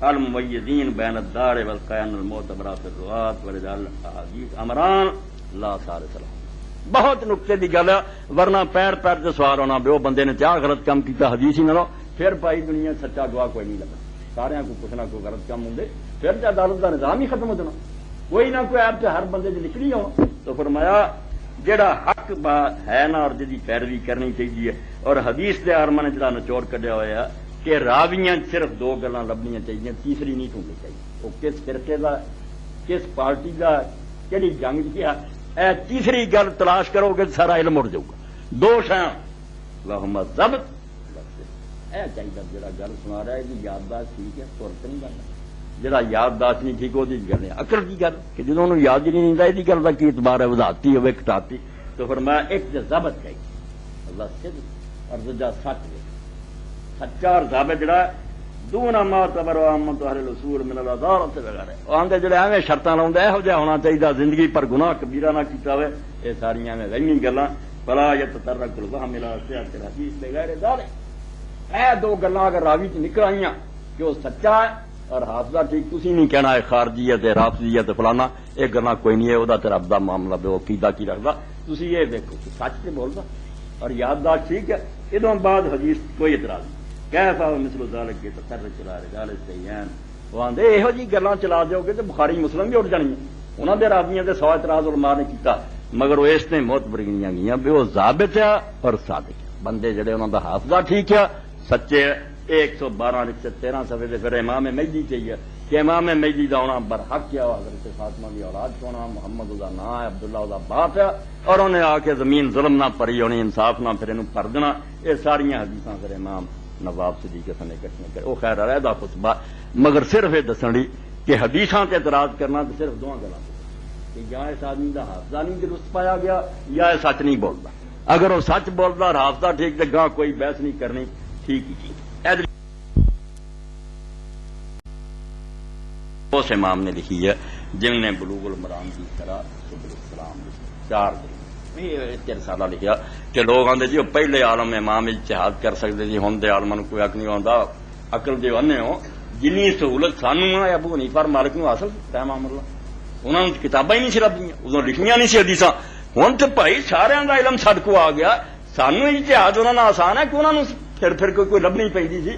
الْمُمَيِّزِينَ بَيْنَ الدَّارِ وَالْقَيَانِ الْمُعْتَبَرَةِ فِي الرُّوَاةِ وَرِجَالِ الْأَحَادِيثِ أَمْرَانِ لَا ثَالِثَ لَهُمَا۔ بہت نقطے کی گل ہے، ورنہ پیر پیر سے سوار ہونا بھی وہ بندے نے کیا غلط کام کیا حدیث ہی نہ لو، پھر پائی دنیا سچا گواہ کوئی نہیں لگا، سارے کو کچھ نہ کوئی غلط کام ہوں پھر تو عدالت کا نظام ہی ختم ہو جانا، کوئی نہ کوئی آپ سے ہر بندے سے نکلی ہونا۔ تو فرمایا جڑا حق ہے نا اور جی پیروی کرنی چاہیے، اور حدیث کے آرما نے جڑا نچوڑ کڈیا ہوا کہ راویاں صرف 2 گلاں لبنیاں چاہیے، تیسری نہیں ڈھونڈنی چاہیے، وہ کس فرقے کا کس پارٹی کا کہڑی جنگ کیا، اے تیسری گل تلاش کرو گے سارا علم اڑ جاؤ گا۔ 2 شیاں لہما ضبط، اے چاہیے جڑا گل سنا رہا ہے یہ یادداشت ٹھیک ہے، ترت نہیں کرنا، جڑا یادداشت نہیں ٹھیک وہ گل ہے عقل کی گل کہ جدوں انہوں یاد ہی نہیں رہتا یہ گل کا کی اعتبار ہے، وضاحتی ہوئے کٹاتی۔ تو فرمایا ایک ضبط چاہیے اللہ صدق اور دوجا سچ، سچا اور ضابط جڑا دون معتبر و عامت اہل الاصول من العذارت وغیرہ آندے جڑے ایویں شرطاں لاؤندے یہو جہا ہونا چاہیے زندگی پر گناہ کبیرہ نہ کیتا ہوئے، یہ ساری ایویں وہمی گلاں فلا یتطرق الوهم الى صحت الحدیث بغیر ذلك۔ اے 2 گلاں اگر راوی چ نکل آئیاں کہ وہ سچا ہے اور حافظہ ٹھیک، تسی نہیں کہنا ہے خارجیت ہے رافضیت ہے فلانا، یہ گلاں کوئی نہیں ہے، وہ تے رب دا معاملہ بے عقیدہ کی رکھدا، تسی یہ دیکھو کہ سچ تے بولدا اور یادداشت ٹھیک ہے، ادوں بعد حدیث کوئی اعتراض نہیں۔ کیفا مثل ذلك کے تطرق چلا رجال السیان، وہ آندے یہو جی گلاں چلا دیو گے تے بخاری مسلم بھی اٹھ جانی، انہاں دے راویاں تے 100 اعتراض علماء نے کیتا، مگر وہ اس نے معتبر گنیاں گئیاں بھی وہ ضابط ہے اور صادق ہے، بندے جڑے انہاں دا حافظہ ٹھیک ہے، سچے 112 113 صفحے سے۔ پھر امام مہدی چاہیے کہ امام مہدی دا ہونا برحق کیا، حضرت فاطمہ دی اولاد ہونا، محمد دا نام ہے، عبداللہ دا باپ ہے، اور انہیں آ کے زمین ظلم نہ پری ہونی، انصاف نہ پھر انہوں پر دینا، یہ ساریاں حدیثاں پھر امام نواب صدیق حسن اکٹھیاں کرے، وہ خیر علیحدہ خطبہ، مگر صرف یہ دسن لی کہ حدیثاں تے اعتراض کرنا تو صرف 2 گلاں کہ یا اس آدمی دا حافظہ نہیں درست پایا گیا یا یہ سچ نہیں بولتا، اگر وہ سچ بولتا اور حافظہ ٹھیک تے گاہ کوئی بحث نہیں کرنی، ٹھیک ہی ٹھیک۔ اس امام نے لکھی ہے جن نے بلوغ المرام کی طرح سبل السلام 4 دن رسالہ لکھا کہ لوگ آتے جی وہ پہلے عالم امام اجتہاد کر سکتے جی، ہوں عالم کوئی حق نہیں آتا، عقل دے انے ہو، جنی سہولت سانو ہے ابو حنیفہ اور مالک نو حاصل امام اللہ، انہوں نے کتاباں ہی نہیں سی لبھیاں، ادوں لکھیاں نہیں سی حدیثاں، ہوں تو بھائی سارے کا علم سڈ کو آ گیا، سانو اجتہاد انہوں نے آسان ہے کہ انہوں نے پھر کوئی لبنی پی سی،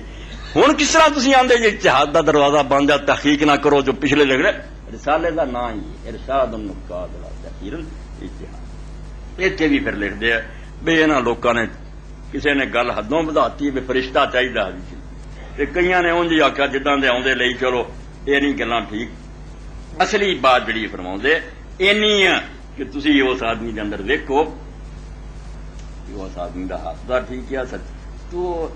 ہوں کس طرح تھی آدھے جی اتحاد کا دروازہ بند ہے، تحقیق نہ کرو جو پچھلے لکھ رہے، رسالے کا نام ہی ارشاد النقاد تحقیر الاتحاد، اتنے بھی پھر لکھ دیا بھائی یہاں لوگوں نے کسی نے گل حدوں بدھاتی بھی فرشتہ چاہیے حدیث، کئی نے انج ہی آخیا جداں دے آدھے لئی چلو یہ نہیں گلاں ٹھیک، اصلی بات جڑی فرما اینی ہے کہ تسی اس آدمی کے اندر دیکھو اس آدمی کا حافظہ ٹھیک ہے سچ۔ تو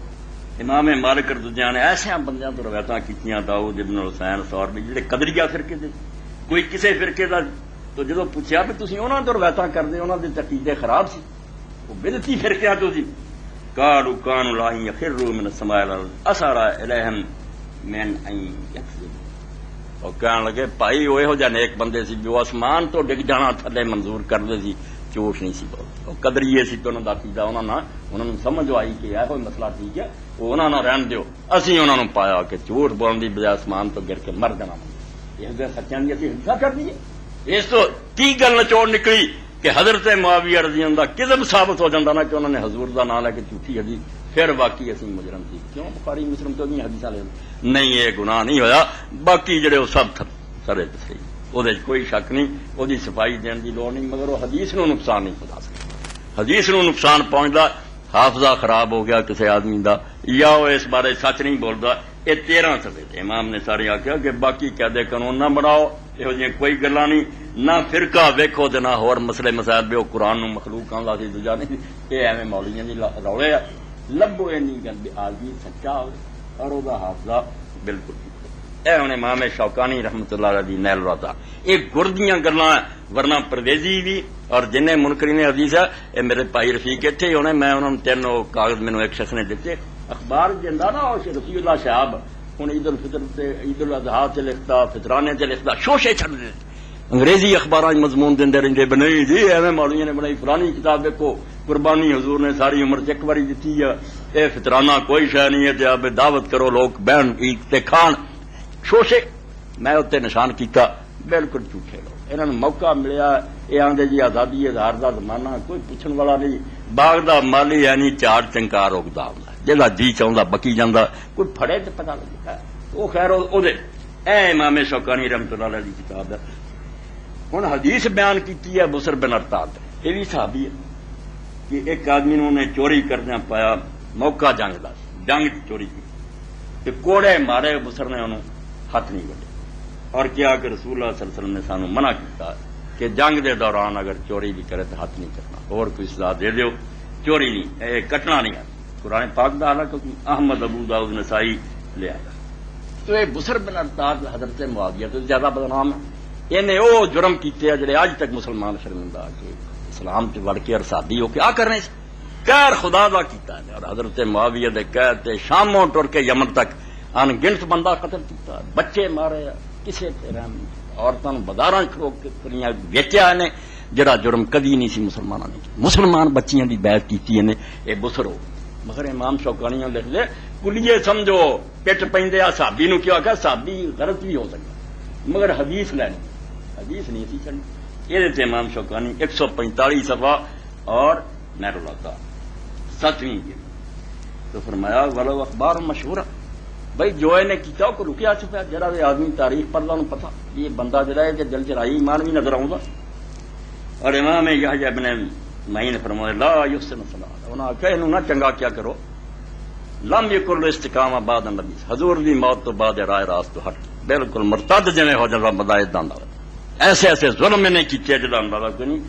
امام مالک اور دوجیاں نے ایسے بندیاں تو روایتاں کیتیاں، داؤد ابن حسین سوربی جڑے قدریہ فرقے دے، کوئی کسے فرقے دا، تو جدو پوچھا بھی تسی انہاں تو روایتاں کردے، انہاں دے عقیدے خراب سی، وہ بدعتی فرقیاں تو سی، قالوا كانوا لا يخروا من السماء اسرا اليهم من ان یکذب اور کہنے لگے بھائی وہ یہو جہے نیک بندے سی جو آسمان تو ڈگ جانا تھلے منظور کرتے سی جھوٹ نہیں سی بولتے وہ قدریے سی تو انہوں کا عقیدہ انہوں نے سمجھ آئی کہ یہ مسئلہ ٹھیک ہے وہ انہوں نے رہن دیو اسی انہوں نے پایا کہ جھوٹ بولنے کی بجائے آسمان تو گر کے مر جانا یہ سچیاں کی اسی ہنسا کر دیے اس تو کی گل نچوڑ نکلی کہ حضرت معاویہ رضی اللہ عنہ کذب ثابت ہو جاتا نا کہ انہوں نے حضور کا نام لے کے جھوٹھی حدیث پھر واقعی اسی مجرم تھی کیوں بخاری مسلم تو نہیں حدیث لے نہیں یہ گناہ نہیں ہویا باقی جڑے وہ سب سرے صحیح وہ کوئی شک نہیں وہ صفائی دین کی لوڑ نہیں مگر وہ حدیث نو نقصان نہیں پہنچا سکتا حدیث نو نقصان پہنچتا حافظہ خراب ہو گیا کسی آدمی دا یا وہ اس بارے سچ نہیں بولتا یہ 13 سفے امام نے سارے آخیا کہ باقی قاعدے قانون نہ بناؤ یہو جی کوئی گلا نہیں نہ فرقہ ویکھو نہ ہور مسئلے مسائل بھی وہ قرآن نو مخلوق آندا سی دوجا نہیں یہ ایویں مولویاں دی رولے لبو اینی گل آدمی سچا ہو اور وہ حافظہ بالکل اے ہوں امام شوکانی رحمت اللہ علیہ نیل راتا یہ گردیاں گلاں ورنہ پرویزی بھی اور جن منکرین حدیث ہے یہ میرے بھائی رفیق اتنے ہونے میں انہوں نے 3 کاغذ مینوں ایک شخص نے دیتے اخبار جندا نا رفیع اللہ صاحب ہوں عید الفطر سے عید الاضحیٰ سے لکھتا فطرانے سے لکھتا شوشے چھڑ دے انگریزی اخبار مضمون دے رہتے نہیں جی ایویں مولویوں نے بنائی فلانی کتاب دیکھو قربانی حضور نے ساری عمر ایک باری دیتی ہے یہ فطرانہ کوئی شے نہیں ہے اب دعوت کرو لوگ بہن عید تے کھان شوشے میں اتنے نشان کیتا بالکل جھوٹے لوگ انہوں نے موقع ملیا یہ آدھے جی آزادی اظہار کا زمانہ کوئی پوچھنے والا نہیں باغ دا مالی یعنی چار چنکار روکتا ہوں جا جی چاہتا بکی جانا کوئی پھڑے تو پتا لگتا وہ خیر اے امام شوکانی رحمت اللہ علیہ کی کتاب ہے ہوں حدیث بیان کی ہے بسر بن ارتاد یہ بھی صحابی ہے کہ ایک آدمی نے چوری کرنا پایا موقع جنگ کا جنگ چوری کی کوڑے مارے بسر نے انہوں ہاتھ نہیں وڈے اور کیا کہ رسول اللہ صلی اللہ علیہ وسلم نے سانو منع کیا کہ جنگ دے دوران اگر چوری بھی کرے تو ہاتھ نہیں کرنا اور کوئی سزا دے دیو چوری نہیں کٹنا نہیں ہے قرآن پاک دا حالہ کیونکہ احمد ابو داؤد نسائی لے آیا تو یہ بسر بن ارتاد حضرت معاویہ تو زیادہ بدنام ہے انہیں وہ جرم کیتے ہیں جڑے آج تک مسلمان شرمندہ کہ اسلام سے وڑ کے ارسادی ہو کے آ کرنے سے قہر خدا دا کیتا ہے اور حضرت معاویہ دے قہر تے شاموں ٹر کے یمن تک ان گنت بندہ قتل کیتا بچے مارے کسے رحم عورتوں بازاراں کھلو کے ویچیا نے جڑا جرم کدی نہیں سی مسلمانوں نے مسلمان بچیاں دی بیعت کیتی نے اے بسر ہو مگر امام شوکانی لکھ لے کلیے سمجھو پٹ پیندے صحابی نو کیا کہ صحابی غلط بھی ہو سکتا مگر حدیث لینی حدیث نہیں سی چڑھنی یہ امام شوکانی 145 صفحہ اور نہر اللہ 7ویں تو فرمایا ولو اخبار مشہور بھائی جو نے کیا کو رکیا چھپیا جڑا بھی آدمی تاریخ پڑھتا انہوں پتا یہ بندہ جڑا ہے کہ دل چرائی ایمان بھی نظر آؤں اور امام یحییٰ ابن معین نے فرمایا لا یحسن صلاۃ انہوں نے کہا انہوں نہ چنگا کیا کرو لم یکن استقامہ بعد النبی حضور دی موت تو بعد رائے راست تو ہٹ بالکل مرتد جویں ہو جاتا بندہ اداں دا ایسے ایسے ظلم نے کیتے جڑا اندازہ کوئی نہیں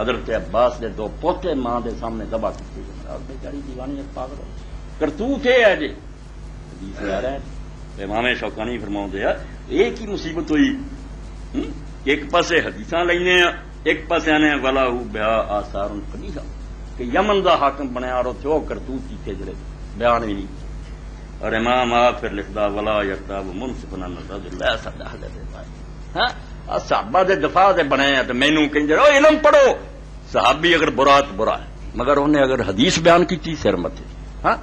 حضرت عباس دے 2 پوتے ماں دے سامنے ذبح کیتے اور بیچاری دیوانی پاگل کرتوت ہے جی حدیث آ رہا ہے امام شوکانی فرماؤندے ہیں ایک ہی مصیبت ہوئی ایک پاسے حدیثاں لینے ایک پاسے آنے ولا ہو بیا آثار قبیحہ کہ یمن دا حاکم بنیا اور جو کرتوت کیتے جڑے بیان بھی نہیں اور امام آپ پھر لکھدا ولا یکتاب منصفا الرجل لا صد اهل الروايه ہاں صحابہ دے دفاع دے بنے ہیں تو مینوں کہندے او علم پڑھو صحابی اگر برا تو برا ہے مگر انہیں اگر حدیث بیان کی سر متے ہاں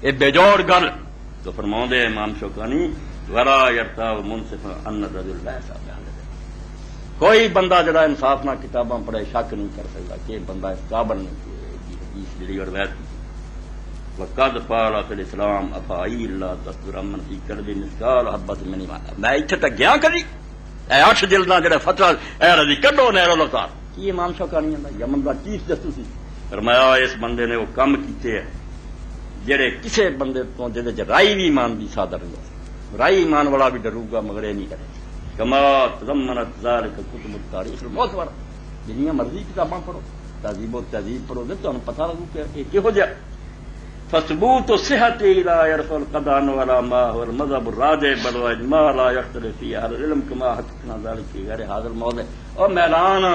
یہ بےجوڑ گل تو فرماؤندے امام شوکانی ولا یرتاب منصفا ان الرجل لا صد اهل کوئی بندہ جڑا انصاف نہ کتاباں پڑھے شک نہیں کر سکتا کہ بندہ اس قابل نہیں کہ حدیث جڑی اور روایت وقد قال فی الاسلام افائی اللہ تصدر امن فی قلب مثقال حبۃ من ایمان میں اتنے تک گیا کبھی اے 8 جلداں جڑا فتوی اے رضی کڈو نہر الافطار یہ امام شوکانی دا یمن دا چیف جسٹس سی فرمایا اس بندے نے وہ کم کیتے ہیں جڑے کسے بندے تو جے وچ رائی بھی ایمان دی صادر نہیں رائی ایمان والا بھی ڈرو گا مگر نہیں کرے کما تضمنت ذلك کتب التاریخ المعتبر جنیاں مرضی کتاباں پڑھو تہذیب و تہذیب پڑھو گے تو پتہ لگو کہ یہ کہو جا فثبوت صحت الى يرفع القدان ولا ما هو المذهب الراجع بل واجماع لا يختلف فيه اهل العلم كما حققنا ذلك في غير هذا الموضع اور میلان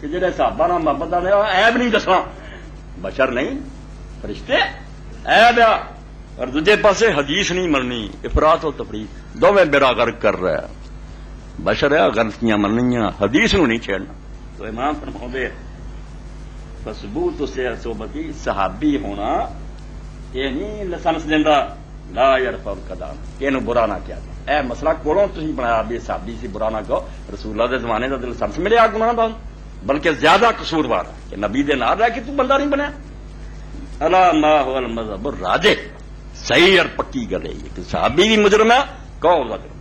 کہ جڑے صحابہ نال محبت نے عیب نہیں دسنا بشر نہیں فرشتے عیب اور دوجے پاسے حدیث نہیں مننی، افراط و تفریط دونوں بیڑا غرق کر رہا ہے. بشر ہے غلطیاں مننیاں، حدیث نو نہیں چھیڑنا. تو امام فرماؤندے فثبوت سے صحبتی صحابی ہونا یہ نہیں لسنس دینا لا یرفع القدام کہ برا نہ کیا جائے. اے مسئلہ کولوں تسی بنایا بھی صحابی سے برا نہ کہو، رسول اللہ دے زمانے دا لسنس ملیا گناہ دا، بلکہ زیادہ قصوروار ہے کہ نبی دے نال رہ کے تو بندہ نہیں بنیا. الا ما هو المذهب الراجح، صحیح اور پکی گل ہے کہ صحابی بھی مجرم ہے، قول مجرم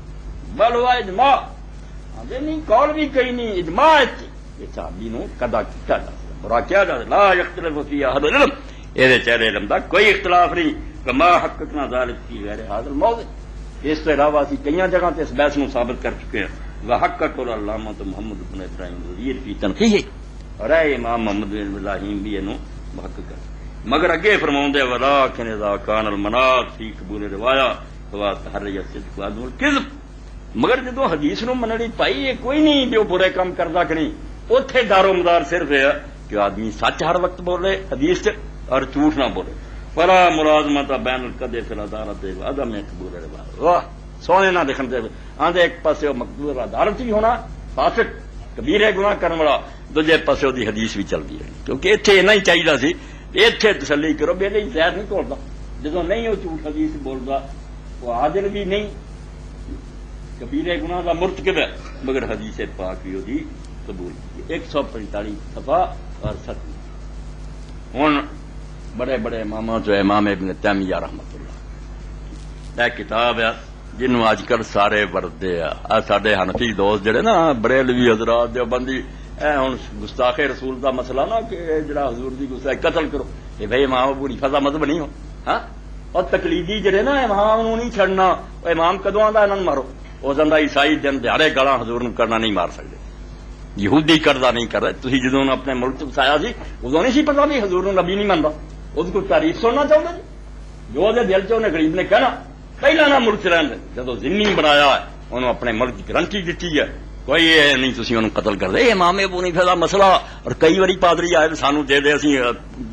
بل ہوا اجماع آدھے نہیں، قول بھی کہیں نہیں، اجماع ہے کہ صحابی نو قضا کیا جا سکتا، برا کیا جا سکتا. لا یختلف فی احد العلم، یہ چہرے علم دا کوئی اختلاف نہیں. کما حققنا ذلک فی غیر هذا الموضع، اس کے علاوہ اسی کئی جگہ تے اس بحث نو ثابت کر چکے ہیں. وحقق العلامہ محمد بن ابراہیم الوزیر فی تنقیح، اور اے امام محمد بن ابراہیم بھی انو محقق کر. مگر اگے فرماؤندے ولکن اذا کان المناط فی قبول روایہ فوا تحری الصدق وعدم الکذب، مگر جدو حدیث نو مننی پائی یہ کوئی نہیں جو برے کام کردا کہ نہیں، اوتھے دار و مدار صرف ہے کہ آدمی سچ ہر وقت بول رہے حدیث سے اور جھوٹ نہ بولے. فلا ملازمت بین القدح فی العدالت وعدم قبول روایہ. واہ سونے نہ لکھن دے آندے ایک پاسے مقبول عدالت بھی ہونا فاسق کبیرے گناہ کرنے والا، دوجے پاسے دی حدیث بھی چل دی ہے. کیونکہ اتنے اتنا ہی چاہیے سی، اتنے تسلی کرو بھی نہیں زہر نہیں کھولتا، جدو نہیں وہ جھوٹ حدیث بولتا وہ عادل بھی نہیں، کبیرے گناہ کا مرتکب ہے، مگر حدیث پاک بھی وہی قبول کی. 145 صفحہ اور 7. ہوں بڑے بڑے اماموں جو امام ابن تیمیہ رحمت اللہ یہ کتاب ہے جنوں اج کل سارے ورتے آ ساڈے حنفی دوست جڑے نا بریلوی حضرات دیوبندی اے ہن گستاخ رسول دا مسئلہ نا کہ جڑا حضور دی گستاخی قتل کرو، یہ بھائی امام ابو حنیفہ دا مذہب نہیں ہو. ہاں اور تقلیدی جڑے نا امام نو نہیں چھڑنا، او امام کدوں آندا انہاں نوں مارو، او زندہ عیسائی دن دیہڑے گالاں حضور نو کرنا نہیں مار سکدے، یہودی کردا نہیں کر رہے. تسی جدوں اپنے ملک وسایا سی ادوں نہیں سی پتا بھی حضور نو نبی نہیں مندا، اس کو تعریف سننا چاہتے جی جو دے دل چ غریب نے کہنا پہلا نہ ملک رہن دے. جدو ذمہ بنایا ہے انہوں اپنے ملک کی گرنٹی دیتی ہے، کوئی یہ نہیں تسی انہوں قتل کر دے. امام ابو حنیفہ دا مسئلہ اور کئی باری پادری آئے سانو دے دے اسی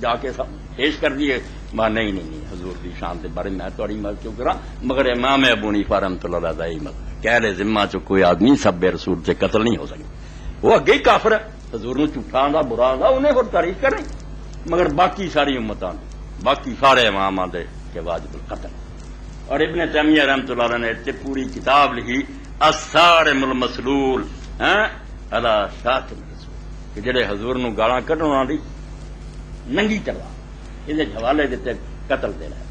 جا کے پیش کر دیے نہیں نہیں نہیں حضور دی شان دے بارے میں تھوڑی مدد کیوں کرا، مگر امام ابو حنیفہ رحمۃ اللہ علیہ دا مذہب کہہ رہے ذمہ چ کوئی آدمی سب رسول سے قتل نہیں ہو سکے. وہ اگے ہی کافر ہے، حضور نو جھوٹا آندا برا آندا انہیں اور تعریف کریں، مگر باقی ساری امتاں باقی سارے امام آدھے کہ واجب القتل. اور ابن تیمیہ رحمۃ اللہ علیہ نے پوری کتاب لکھی الصارم المسلول علی شاتم الرسول، کہ جڑے حضور نو گالاں کڈھن دی ننگی چلا یہ حوالے دیتے قتل دے رہے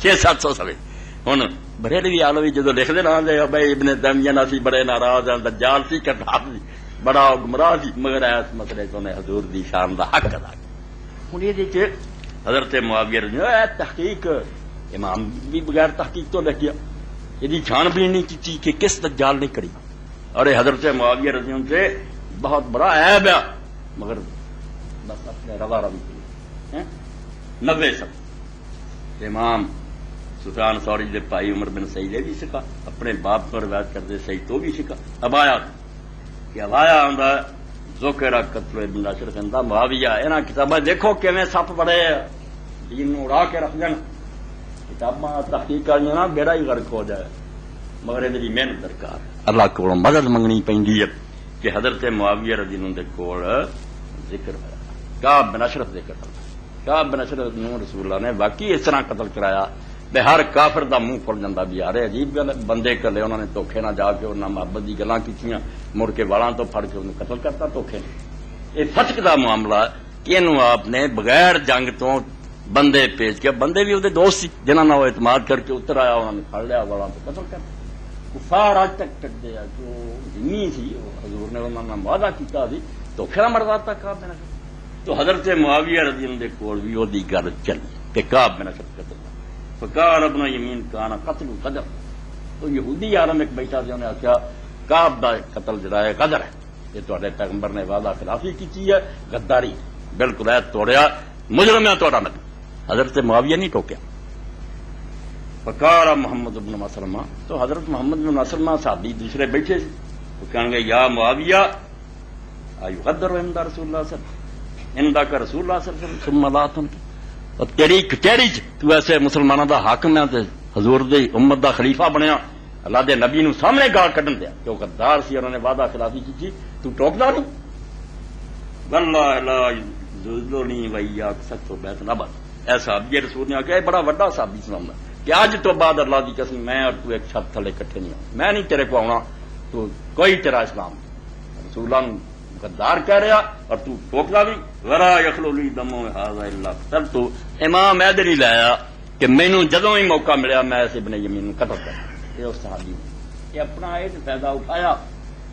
600-700 سوے. ہن بریلوی عالوی جدو لکھدے نا دے بھائی ابن تیمیہ نہ سی بڑے ناراض ہیں، دجال سی کذاب سی بڑا گمراہ سی، مگر اس مسئلے تو نے حضور دی شان دا حق ادا کیا. ہن یہ حضرت معاویہ رضی اللہ عنہ تحقیق امام بھی بغیر تحقیق تو لکھیا، یہ چھان بین نہیں کی کہ کس دجال نے کری. اور حضرت معاویہ رضی اللہ عنہ سے بہت بڑا عیب ہے، مگر بس اپنے روا روی 90 سب امام سفیان ثوری دے بھائی عمر بن سعید بھی سکھا، اپنے باپ کو روایت کرتے سعید تو بھی سکھا. ابایا کہ ابایا آندا ذکر قتل ابن اشرف اندا معاویہ انہاں کتاباں دیکھو کیویں سپ بڑے دین نوں اڑا کے رکھ دین، کتاباں تحقیق کرنی نا بیڑا ہی غرق ہو جائے. مگر یہ محنت درکار اللہ کو مدد منگنی پیندی ہے کہ حضرت معاویہ رضی اللہ عنہ دے کول ذکر ہوا کعب بن اشرف ذکر ہوا. کعب بن اشرف نوں رسول اللہ نے واقعی اس طرح قتل کرایا بے ہر کافر دا منہ کھل جاتا بھی. یار عجیب گل، بندے کلے انہوں نے دھوکھے نہ جا کے انہاں محبت دی گلاں کیتیاں، مڑ کے والاں تو پھڑ کے انہوں قتل کرتا دھوکھے. یہ فتق دا معاملہ کہ انہوں آپ نے بغیر جنگ تو بندے بھیج کے، بندے بھی وہ دوست سی جنہاں نال اعتماد کر کے اتر آیا، انہوں نے پھڑ لیا والاں تو قتل کر. کفار اج تک ٹکدے ہیں جو ذمہ سی حضور نے انہاں نال وعدہ کیتا سی دھوکھے نہ مردا تک کعب بن اشرف. تو حضرت معاویہ رضی اللہ عنہ دے کول بھی وہ دی گل چلی کہ کعب بن اشرف قتل فقال ابن یمین کان قتل قدر. تو یہودی عالم ایک بیٹھا سی، انہیں آخیا کعب دا قتل جڑا ہے قدر ہے، یہ تہاڈے پیغمبر نے وعدہ خلافی کی ہے، غداری بالکل ہے، توڑیا مجرم ہے تہاڈا نبی. حضرت معاویہ نہیں ٹوکیا. فقال محمد بن مسلمہ، تو حضرت محمد بن مسلمہ صحابی دوسرے بیٹھے سی، وہ کہنے گے یا معاویہ ایغدر عند رسول اللہ صلی اللہ علیہ وسلم عندک رسول اللہ صلی اللہ علیہ وسلم ثم لا تنکر. اور تیری کچہری تو ایسے مسلمانوں دا حاکم ہے تے حضور دی امت دا خلیفہ بنیا، اللہ دے نبی نو سامنے گال کڈن دیا کہ وہ غدار سی، انہوں نے وعدہ خلافی کی، تو ٹوکدا نہیں؟ واللہ لا یذلنی ویاک سچو بیت نبت، ایسا یہ رسول نے آخیا، بڑا وڈا صحابی سناؤں کہ اج تو بعد اللہ دی قسم میں اور تو ایک چھت تھلے کٹھے نہیں آؤں، میں نہیں تیرے کو آنا، تو کوئی تیرا اسلام رسول اللہ غدار کہہ رہا اور تو ٹوکدا بھی، ورا یخلو لی دمو ھذا الا قتلت، امام ایدر ہی لایا کہ مینوں جدوں ہی موقع ملیا میں اس ابن یمین قتل کرنا، یہ اس صحابی نے یہ اپنا ایک فائدہ اٹھایا۔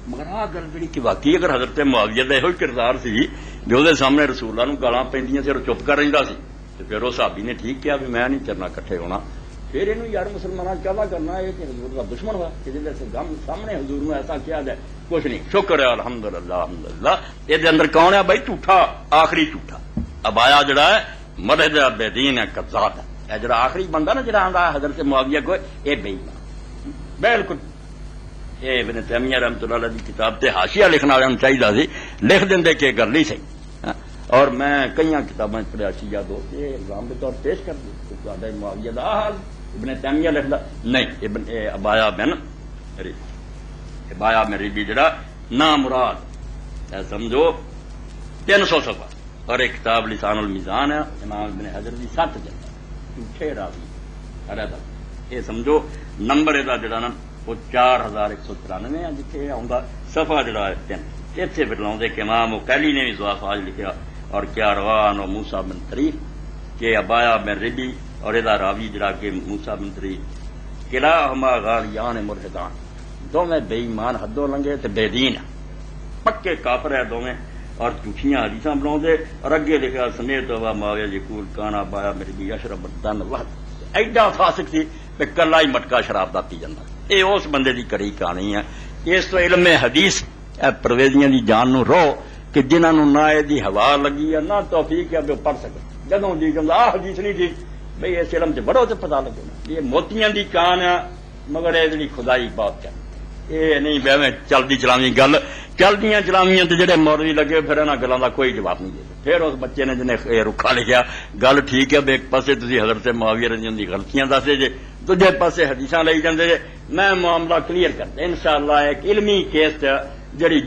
مگر آ گل جی کہ واقعی اگر حضرت معاویہ کا یہ کردار سی جو وہ سامنے رسول اللہ نوں گالاں پیندیاں سی اور چپ کر رہندا سی، تو پھر اس صحابی نے ٹھیک کیا بھی میں نہیں چرنا کٹھے ہونا، پھر یہ یار مسلمانوں کیا کرنا، یہ کہ حضور کا دشمن ہوا کہ جس سامنے حضور نے ایسا کیا جائے، کچھ نہیں، شکر ہے الحمدللہ الحمدللہ۔ یہ اندر کون ہے بھائی؟ جھوٹا، آخری جھوٹا ابایا جڑا ہے مرد بے دین ہے، کذاب ہے، یہ جڑا آخری بندہ نا جڑا آندا ہے حضرت معاویہ کو، یہ بے ایمان بالکل۔ یہ ابن تیمیہ رحمۃ اللہ علیہ کی کتاب تے حاشیہ لکھنا والوں چاہیے سی، لکھ دیں کہ گل نہیں صحیح، اور میں کئی کتابیں پڑھیا شیعہ دوست یہ الزام کے طور پیش کر دیا معاویہ دا حال ابن تیمیہ لکھدا نہیں، ابن ابایا میں ریبی جڑا نا مراد سمجھو 300 صفحہ، اور ایک کتاب لسان المیزان ہے امام ابن حجر دی 7 جلد، جھوٹے راوی یہ سمجھو نمبر یہ جڑا نا وہ 4193 ہے، جتنے آؤں صفحہ جڑا ہے 3 اتنے پھر لاؤں کہ امام وکیلی نے بھی ضعف آج لکھا، اور کیا روان و موسیٰ بن طریف کہ ابایا بن ربی اور یہ راوی جڑا کہ موسیٰ بن طریف کلاہما غالیان مرہدان، دونوں بے ایمان حدوں لنگے تے بے دین پکے کافر ہے دونوں، اور جھوٹیاں حدیثاں بناؤں دے، اور اگے لکھا سمیت ہوا معاویہ یقول کانا ابایا بن ربی یشرب الدم وحد، ایڈا فاسق سی کہ کلا ہی مٹکا شراب دا پی جاندا، یہ اس بندے دی کری کہانی ہے۔ اس تو علم حدیث پرویزیاں دی جان نو رو کہ جنہاں نو نہ دی ہوا لگی ہے نہ توفیق ہے وہ پڑھ سکے، جدوں جی کہ آ حدیث نہیں ٹھیک بھئی اس علم چ بڑھو تو پتا لگے نا، یہ موتیاں دی کان ہے، مگر یہ جڑی خدائی بات ہے، یہ نہیں بہویں چلدی چلاوی گل، چلدیاں چلاویاں تے جڑے مولوی لگے پھر انہاں گلاں دا کوئی جواب نہیں دے، پھر اس بچے نے جنہیں رکھا لکھیا گل ٹھیک ہے ایک پاسے تسی حضرت معاویہ رضی اللہ عنہ دی غلطیاں دسے جے، دوجے پاسے حدیثاں لئی جاندے جے، میں معاملہ کلیئر کردا انشاءاللہ ایک علمی کیس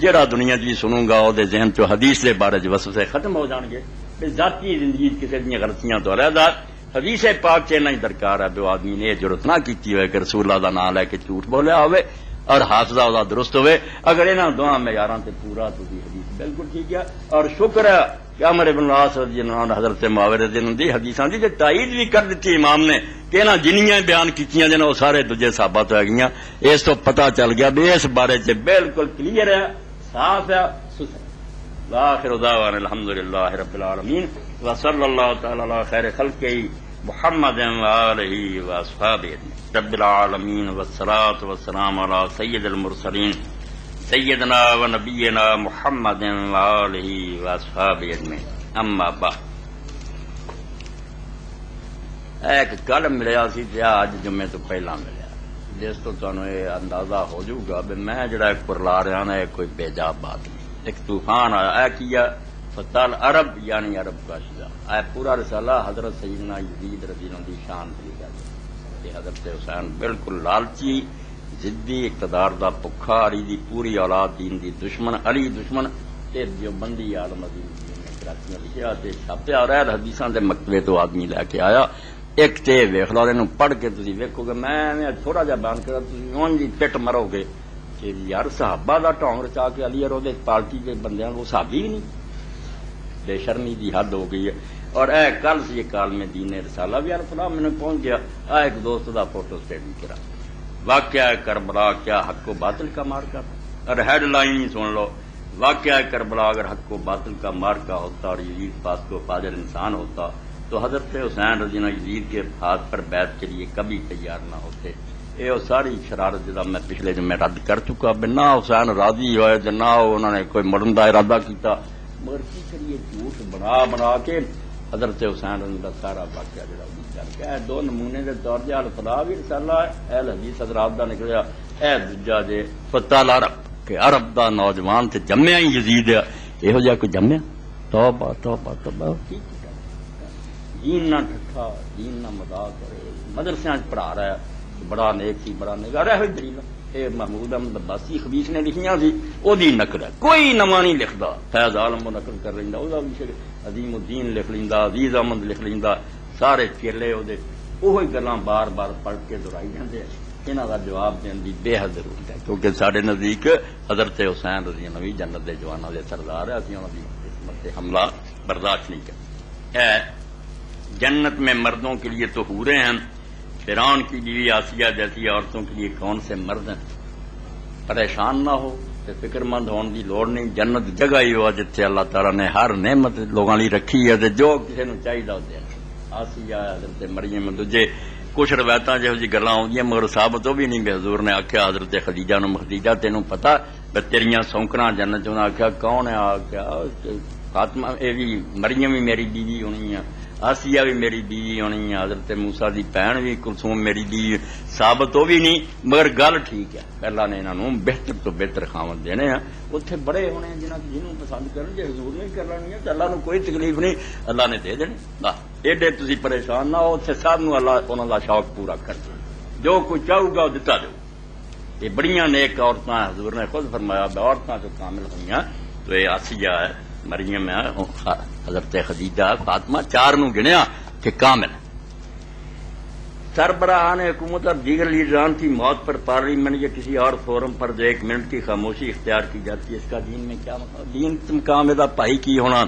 جڑا دنیا جی سنوں گا وہ ذہن چ حدیث کے بارے وسوسے ختم ہو جان گے، ذاتی زندگی کسی دیا غلطیاں تو علیحدہ حدیث پاک چینا ہی درکار ہے، جو آدمی نے یہ ضرورت نہ کی ہوئے کہ رسول اللہ کا نام لے کے جھوٹ بولیا ہوئے اور حافظہ وہ درست ہوئے، اگر انہوں دونوں معیاراں تے پورا تو حدیث بالکل ٹھیک ہے، اور شکر ہے کہ عمر بن العاص رضی اللہ عنہ حضرت معاویہ رضی اللہ عنہ دی حدیثاں دی تائید بھی کر دیتی امام نے کہ انہاں جنیاں بیان کیتیاں جن وہ سارے دوجے ثابت ہو گئیاں، اس تو پتہ چل گیا بھی اس بارے چ بالکل کلیئر ہے، صاف ہے، ستھرا۔ وآخر دعوانا الحمدللہ رب العالمین وصلی اللہ تعالی علی خیر خلقہ محمد وآلہ واصحابہ رب العالمین، والصلاة والسلام علی سید المرسلین سیدنا و نبینا محمد وآلہ واصحابہ اجمعین، اما بعد۔ ایک کل ملیا سی تے اج جمعے تو پہلا ملیا، جس تو تمہیں یہ اندازہ ہو جائے گا بھی میں جڑا ایک پرلا رہا نا یہ کوئی بےجا بات نہیں، ایک طوفان آیا اے کیا فتح عرب یعنی عرب کا شجاع، اے پورا رسالہ حضرت سیدنا یزید رضی اللہ عنہ دی شان کی گل ہے، حضرت حسین بالکل لالچی ضدی اقتدار دا پکھا، علی دی پوری اولاد دین دی دشمن، علی دشمن، تے جو بندی عالم عظیم دین نے کراچی میں لکھیا تے چھاپیا اور حدیثاں دے مکتبے تو آدمی لے کے آیا، ایک تے ویکھ لو انہوں پڑھ کے تسی ویکھو گے، میں تھوڑا جہا بیان کرا تسی اون جی پٹ مرو گے کہ یار صحابہ دا ٹونگ رچا کے علی اور وہ پارٹی کے بندیاں وہ صحابی بھی نہیں، بے شرمی دی حد ہو گئی ہے۔ اور اے کل سے یہ کال میں دین رسالہ بھی فلاں میں نے پہنچ گیا، ایک دوست دا فوٹو اسٹیٹ بھی کرا، واقعہ کربلا کیا حق و باطل کا مارکا، اور ہیڈ لائن ہی سن لو، واقعہ کربلا اگر حق و باطل کا مارکا ہوتا اور یزید پاس کو فاضل انسان ہوتا تو حضرت حسین رضی اللہ عنہ یزید کے ہاتھ پر بیعت کے لیے کبھی تیار نہ ہوتے۔ یہ ساری شرارت جدا میں پچھلے میں رد کر چکا، نہ حسین راضی ہوئے نہ انہوں نے کوئی مڑن کا ارادہ کیتا، مگر کی کریے جھوٹ بنا بنا کے حضرت حسین رضی اللہ سارا واقعہ جڑا کر کے دو نمونے کے طور سے الفلاح بھی رسالہ اہل حدیث حضرات دا نکلیا، اے دوجا جے فتح العرب کہ عرب دا نوجوان تے جمیا ہی یزید ہے، یہو جہا کوئی جمیا؟ توبہ توبہ توبہ، دین نہ ٹھٹھا، دین نہ مذاق کرے، مدرسے پڑھا رہا ہے، بڑا نیک سی، بڑا نگار ہے دلیل یہ محمود احمد عباسی خبیث نے لکھیاں سی، وہ نقل ہے، کوئی نواں نہیں لکھتا۔ فیض عالم وہ نقل کر لینا، وہ عظیم الدین لکھ لینا، عزیز احمد لکھ لینا، سارے چیلے وہ گلاں بار بار پڑھ کے دہرائی جاندے ہیں۔ انہاں دا جواب دین دی بے حد ضرورت ہے، کیونکہ سارے نزدیک حضرت حسین رضی اللہ عنہ جنت دے جواناں دے سردار ہے، اسی انہاں دی قسمت تے حملہ برداشت نہیں کرتے۔ جنت میں مردوں کے لیے تو حوریں ہیں، فرعون کی بیوی آسیہ جیسی عورتوں کے لیے کون سے مرد ہیں؟ پریشان نہ ہو تے فکر مند ہونے کی لوڑ نہیں، جنت جگہ ہی ہوا جتنے اللہ تعالیٰ نے ہر نعمت لوگوں لی رکھی ہے تے جو کسی نو چاہیے وہ دے۔ آسیہ حضرت مریم دوجے کچھ روایتاں جہو جی گلاں آؤندیاں مگر ثابت وہ بھی نہیں، بے حضور نے آخیا حضرت خدیجہ نو، خدیجہ تینوں پتا تیریاں سونکنا جنت چ؟ آخیا کون ہے؟ آخیا فاطمہ، یہ بھی مریم بھی میری بیوی ہونی ہے، آسیہ بھی میری بیوی ہونی ہے، حضرت موسیٰ دی بہن بھی کلثوم میری بیوی، ثابت وہ بھی نہیں مگر گل ٹھیک ہے۔ اللہ نے انہوں بہتر تو بہتر خاوند دینے ہیں، اتنے بڑے ہونے جنہوں پسند کرن، جی حضور نے کرنا نہیں ہے تو اللہ نو کوئی تکلیف نہیں، اللہ نے دے دینے۔ ایڈے تسی پریشان نہ ہو، اتنے سب نو اللہ انہوں دا شوق پورا کر دے، جو کوئی چاہو گا دتا دو۔ یہ بڑیاں نیک عورتاں حضور نے خود فرمایا عورتاں جو کامل ہوئی تو یہ آسیہ ہے، مریم ہے، حضرت خدیجہ، فاطمہ، چار نو گنیا کہ کامل۔ سربراہان حکومت اور دیگر لیڈران کی موت پر پارلیمنٹ یا کسی اور فورم پر جو 1 منٹ کی خاموشی اختیار کی جاتی ہے، اس کا دین میں کیا مقام؟ دین مقام دا بھائی کی ہونا؟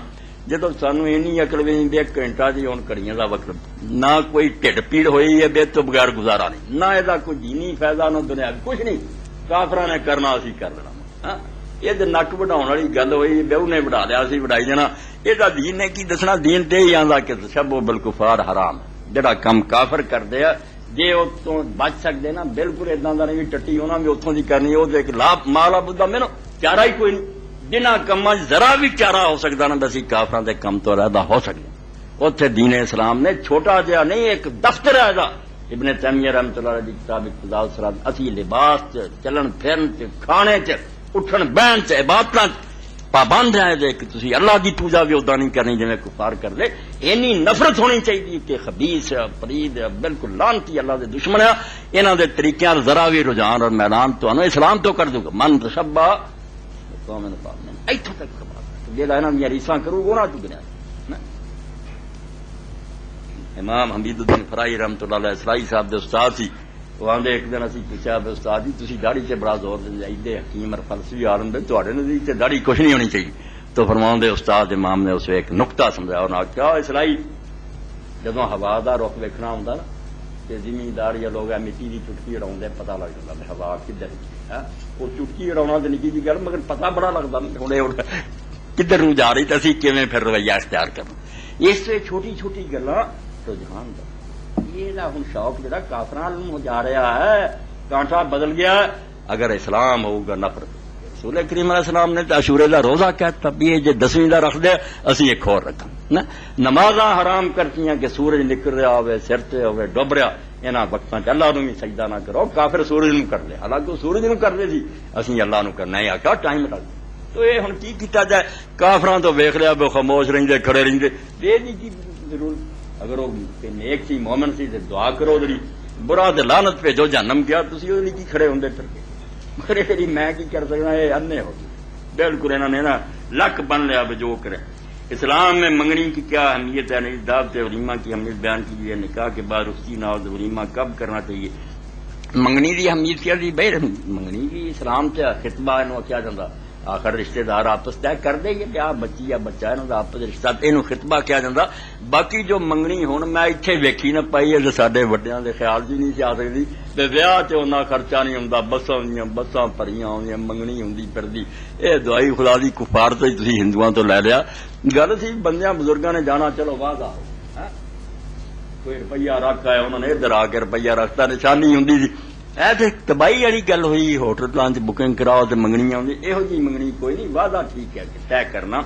جدو سانو اینی عقل بھی نہیں، 1 گھنٹہ جی ہوں کڑیاں دا وقت، نہ کوئی ٹھڈ پیڑ ہوئی ہے بے تو بغیر گزارا نہیں، نہ یہ کوئی دینی فائدہ نہ دنیا کچھ نہیں، کافراں نے کرنا اسی کر لینا۔ یہ نک وڈاؤ والی گل ہوئی، بہو نے وڈا لیا اسی وڈائی جانا، یہ دین نے کی دسنا؟ دین تے ہی آندا کہ تشبہ بالکفار حرام، جڑا کم کافر کردے آ جے اتوں بچ سکتے نا، بالکل اداں دا نہیں ٹٹی انہاں بھی اتوں دی کرنی، وہ ایک لاپ مالا بدھا مینوں چارہ ہی کوئی نہیں، جنہاں کماں ذرا بھی چارہ ہو سکتا نا بسی کافراں دے کم تو رہدا ہو سکدا۔ اتنے دین اسلام نے چھوٹا جہا نہیں ایک دفتر ہے دا، ابن تیمیہ رحمۃ اللہ علیہ دی کتاب اقتضاء الصراط، اسی لباس چ، چلن پھرن چ، کھانے چ، اٹھن بہن چ، عبادتاں پابند ہے جے کہ تسی اللہ دی پوجا بھی ادا نہیں کرنی جویں کفار کر لے۔ اینی نفرت ہونی چاہیے کہ خبیث ہے، پلید ہے، بالکل لعنتی اللہ دے دشمن ہے، انہاں دے طریقیاں ذرا بھی رجحان اور میدان تو اسلام تو کر دو گا۔ من تشبہ قوم فامن، ایتھوں تک خبر جیڑا انہاں دی ریساں کرو وہ نہ چگنا۔ امام حمید الدین فرائی رحمۃ اللہ علیہ اسرائی صاحب دے استاد سی، وہ آدھے ایک دن اسی پوچھا استاد جی تسی داڑھی سے بڑا زور دیں ایڈے حکیم اور فلسفی عالم دے تواڈے نزدیک تے داڑھی کچھ نہیں ہونی چاہیے، تو فرماؤں دے استاد امام نے اسے ایک نقطہ سمجھایا، انہوں نے کہا اسرائی جدوں ہوا دا رخ ویکھنا ہوندا نا تے زمیندار یا لوگ مٹی دی چٹکی اڑاؤندے پتہ لگ جاندا ہے ہوا کدھر ہے، وہ چٹکی اڑاؤنا تے نکی جی گل مگر پتہ بڑا لگدا ہن کدھر نوں جا رہی تے اسی کیویں پھر رویہ اختیار کرنا۔ اس سے چھوٹی چھوٹی گلاں رجحان دا یہ ہوں شوق جڑا کافراں ہو جا رہا ہے، کانٹا بدل گیا۔ اگر اسلام ہوگا نفرت، رسول کریم علیہ السلام نے عاشورے دا روزہ کہتا بھی یہ جے 10ویں دا رکھ دے اسی ایک اور رکھاں نا۔ نمازاں حرام کرتیاں کہ سورج نکل رہا ہوئے سر تے ہوئے ڈب رہا، انہاں وقتاں چ اللہ نو بھی سجدہ نہ کرو، کافر سورج نو کر لے، حالانکہ سورج نو کر دے سی، اسی اللہ نو کرنا ہے، آکھا ٹائم لگ۔ تو یہ ہن کی کیتا جائے؟ کافراں تو ویکھ لیا بے خاموش رہندے کھڑے رہندے، یہ کی ضرورت؟ اگر وہ نیک سی مومن سی تے دعا کرو، جی برا تے لعنت پہ جو جہنم گیا تسی وہ کی کھڑے ہوندے پھر کے، مگر میں کی کر سکنا؟ یہ انے ہو گئے بالکل، انہوں نے نا لک بن لیا جو کرے۔ اسلام میں منگنی کی کیا اہمیت ہے؟ دعوت ولیمہ کی اہمیت بیان کی ہے، نکاح کے بعد رخصتی ناز ولیمہ کب کرنا چاہیے؟ منگنی کی اہمیت کیا جی بھائی؟ منگنی کی اسلام سے خطبہ انہوں کیا جاتا، آخر رشتے دار آپس طے کر دے یا بچی یا بچہ انہوں کا آپس رشتہ، یہ خطبہ کیا جاتا۔ باقی جو منگنی ہوں میں اتنے ویکھی نہ پائی ہے، سارے وڈیاں دے خیال جی نہیں آ سکتی، ویاہ چ اُنہ خرچہ نہیں ہوں، بساں بھریاں ہوں، منگنی ہوں پھردی، یہ دوائی خدا دی کفار تو تھی ہندوؤں تو لے لیا۔ گل سی بندیاں بزرگاں نے جانا، چلو واضح ہو کوئی روپیہ رکھ آئے، انہوں نے ادھر آ کے روپیہ رکھتا نشانی ہوں سی، ایسے تباہی والی گل ہوئی، ہوٹل بکنگ کراؤ تو منگنیاں آدھی، یہو جی منگنی کوئی نہیں، وعدہ ٹھیک ہے کہ طے کرنا۔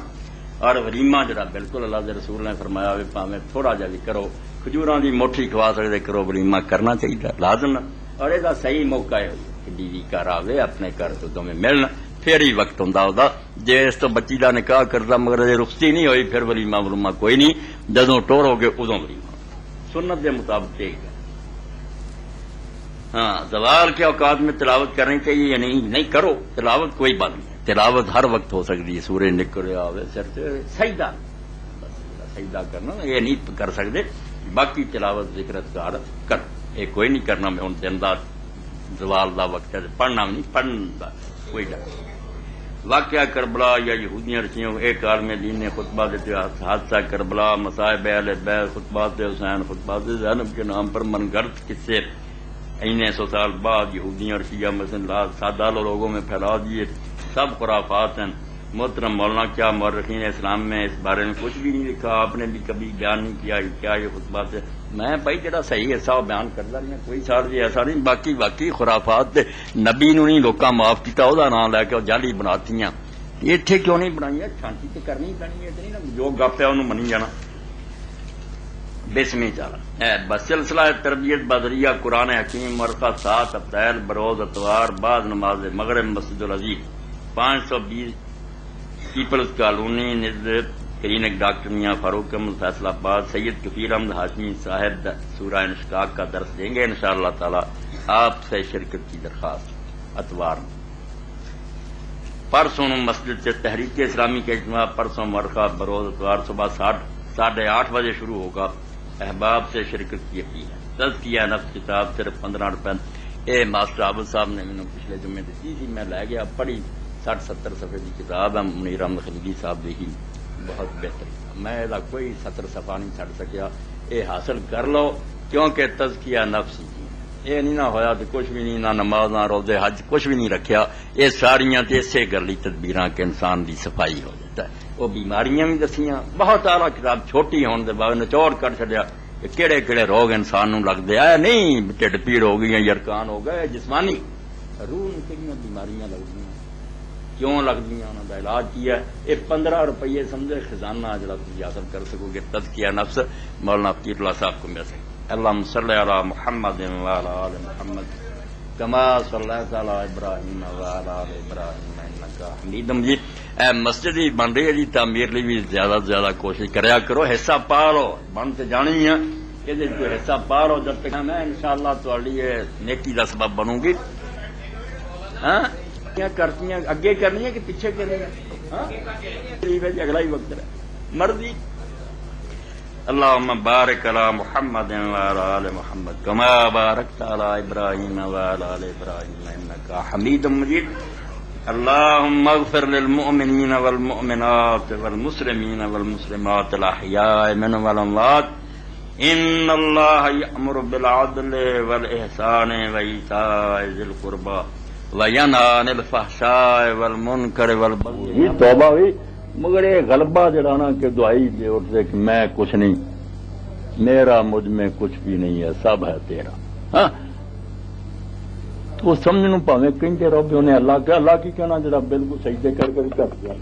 اور ولیمہ جڑا بالکل اللہ کے رسول نے فرمایا ہوئے پاویں تھوڑا جا بھی کرو، کھجوراں دی موٹھی کھوا سکتے کرو، ولیمہ کرنا چاہیے لازم، اور یہ صحیح موقع ہے کہ بیوی گھر آوے اپنے گھر تو تمہیں ملن پھر ہی وقت ہوندا ਉਹਦਾ ਜੇ ਇਸ ਤੋਂ ਬੱਚੀ ਦਾ ਨਿਕਾਹ ਕਰਦਾ ਮਗਰ ਜੇ ਰੁਖਸਤੀ ਨਹੀਂ ਹੋਈ ਫਿਰ ਵਲੀਮਾ ਵਲੂਮਾ ਕੋਈ ਨਹੀਂ ਜਦੋਂ ਟੋਰੋਗੇ ਉਦੋਂ ਵਲੀਮਾ سنت کے مطابق ٹھیک ہے ہاں زوال کے اوقات میں تلاوت کرنی چاہیے یا نہیں کرو تلاوت کوئی بات نہیں تلاوت ہر وقت ہو سکتی ہے سورج نکلیا ہوئے سر سے سجدہ بس سجدہ کرنا یہ نہیں کر سکتے باقی تلاوت ذکر اذکار کرو یہ کوئی نہیں کرنا میں ہوں دن دا زوال دا وقت ہے پڑھنا بھی نہیں پڑھنا کوئی ڈر واقعہ کربلا یا یہودیاں رچیاں ایک عالم دین نے خطبہ دیتے حادثہ کربلا مصائب اہل بیت خطبات حسین خطبات زینب کے نام پر من گھڑت قصے اینے 100 سال بعد یہودیاں اور شیعہ مثلا سادہ لوگوں میں پھیلا دیے سب خرافات ہیں محترم مولانا کیا مورخین اسلام میں اس بارے میں کچھ بھی نہیں لکھا آپ نے بھی کبھی بیان نہیں کیا کیا یہ خطبات ہے میں بھائی جڑا صحیح ایسا بیان کرتا نہیں کوئی سال بھی ایسا نہیں باقی باقی خرافات نبی نو نہیں لوکاں معاف کیتا وہ نام لے کے جعلی بناتیاں اتنے کیوں نہیں بنائی چھانٹی تو کرنی ہی پینی ہے نہیں نا جو گپ ہے انہوں منی جانا بسمی چالا بس سلسلہ تربیت بدریہ قرآن حکیم ورقہ 7 اپریل بروز اتوار بعد نماز مغرب مسجد العزیز 520 پیپلز کالونی نزد کلینک ڈاکٹر میاں فاروق احمد فیصل آباد سید کفیل احمد ہاشمی صاحب سورہ انشقاق کا درس دیں گے انشاءاللہ تعالی آپ سے شرکت کی درخواست اتوار پرسوں مسجد سے تحریک اسلامی کے اجتماع پرسوں مرخہ بروز اتوار صبح 8:30 بجے شروع ہوگا احباب سے شرکت کی ہے تزکیہ نفس کتاب صرف 15 روپے اے ماسٹر عابد صاحب نے مینوں پچھلے جمعے دیتی تھی میں لے گیا پڑھی 60-70 صفحے کی کتاب ہے منیر احمد خلیلی صاحب دی بہت بہتر میں دا کوئی 70 صفحہ نہیں چھڑ سکیا اے حاصل کر لو کیونکہ تزکیہ نفس یہ نہیں نہ ہویا تو کچھ بھی نہیں نہ نماز نہ روزے حج کچھ بھی نہیں رکھیا یہ ساریاں تے اسے گرلی تدبیراں کہ انسان دی صفائی ہو جاتا ہے وہ بیماریاں بھی دسیاں بہت اعلیٰ کتاب چھوٹی ہونے دے بعد نچوڑ کر چڑیا کہ کہڑے کہڑے روگ انسان نو لگتے آئے نہیں ٹھڈ پیڑ ہو گئی یرکان ہو گئے جسمانی روح نو کہڑیاں بیماریاں لگتی کیوں لگتی انہوں کا علاج کیا ہے یہ 15 روپیے سمجھے خزانہ جڑا تھی حاصل کر سکو گے تزکیہ نفس مولانا فقیر اللہ صاحب کو مل سکے اللهم صل على محمد وعلى آل محمد كما صليت على ابراہیم وعلى آل ابراہیم انك حمید مجید مسجد ہی بن رہی ہے جی تعمیر لی بھی زیادہ سے زیادہ کوشش کریا کرو حصہ پا لو بن تو جانی ہے یہ کوئی حصہ پا لو جب تک میں انشاءاللہ تہاڈی نیکی کا سبب بنوں گی ہاں کیا کرتی ہیں اگے کرنی ہے کہ پیچھے کرنی ہے ہاں اگلا ہی وقت ہے مرضی اللهم بارك على محمد وعلى آل محمد كما باركت على إبراهيم وعلى آل إبراهيم إنك حميد مجيد اللهم اغفر للمؤمنين والمؤمنات والمسلمين والمسلمات الأحياء منهم والأموات إن الله يأمر بالعدل والإحسان وإيتاء ذي القربى وينهى عن الفحشاء والمنكر والبغي توبہ ہوئی مگر یہ غلبہ جڑا نا کہ دعائی دے اٹھتے کہ میں کچھ نہیں میرا مجھ میں کچھ بھی نہیں ہے سب ہے تیرا ہاں تو سمجھنوں پاویں کہندے رہو بھی انہیں اللہ کی کہنا جڑا بالکل سجدے کر دیا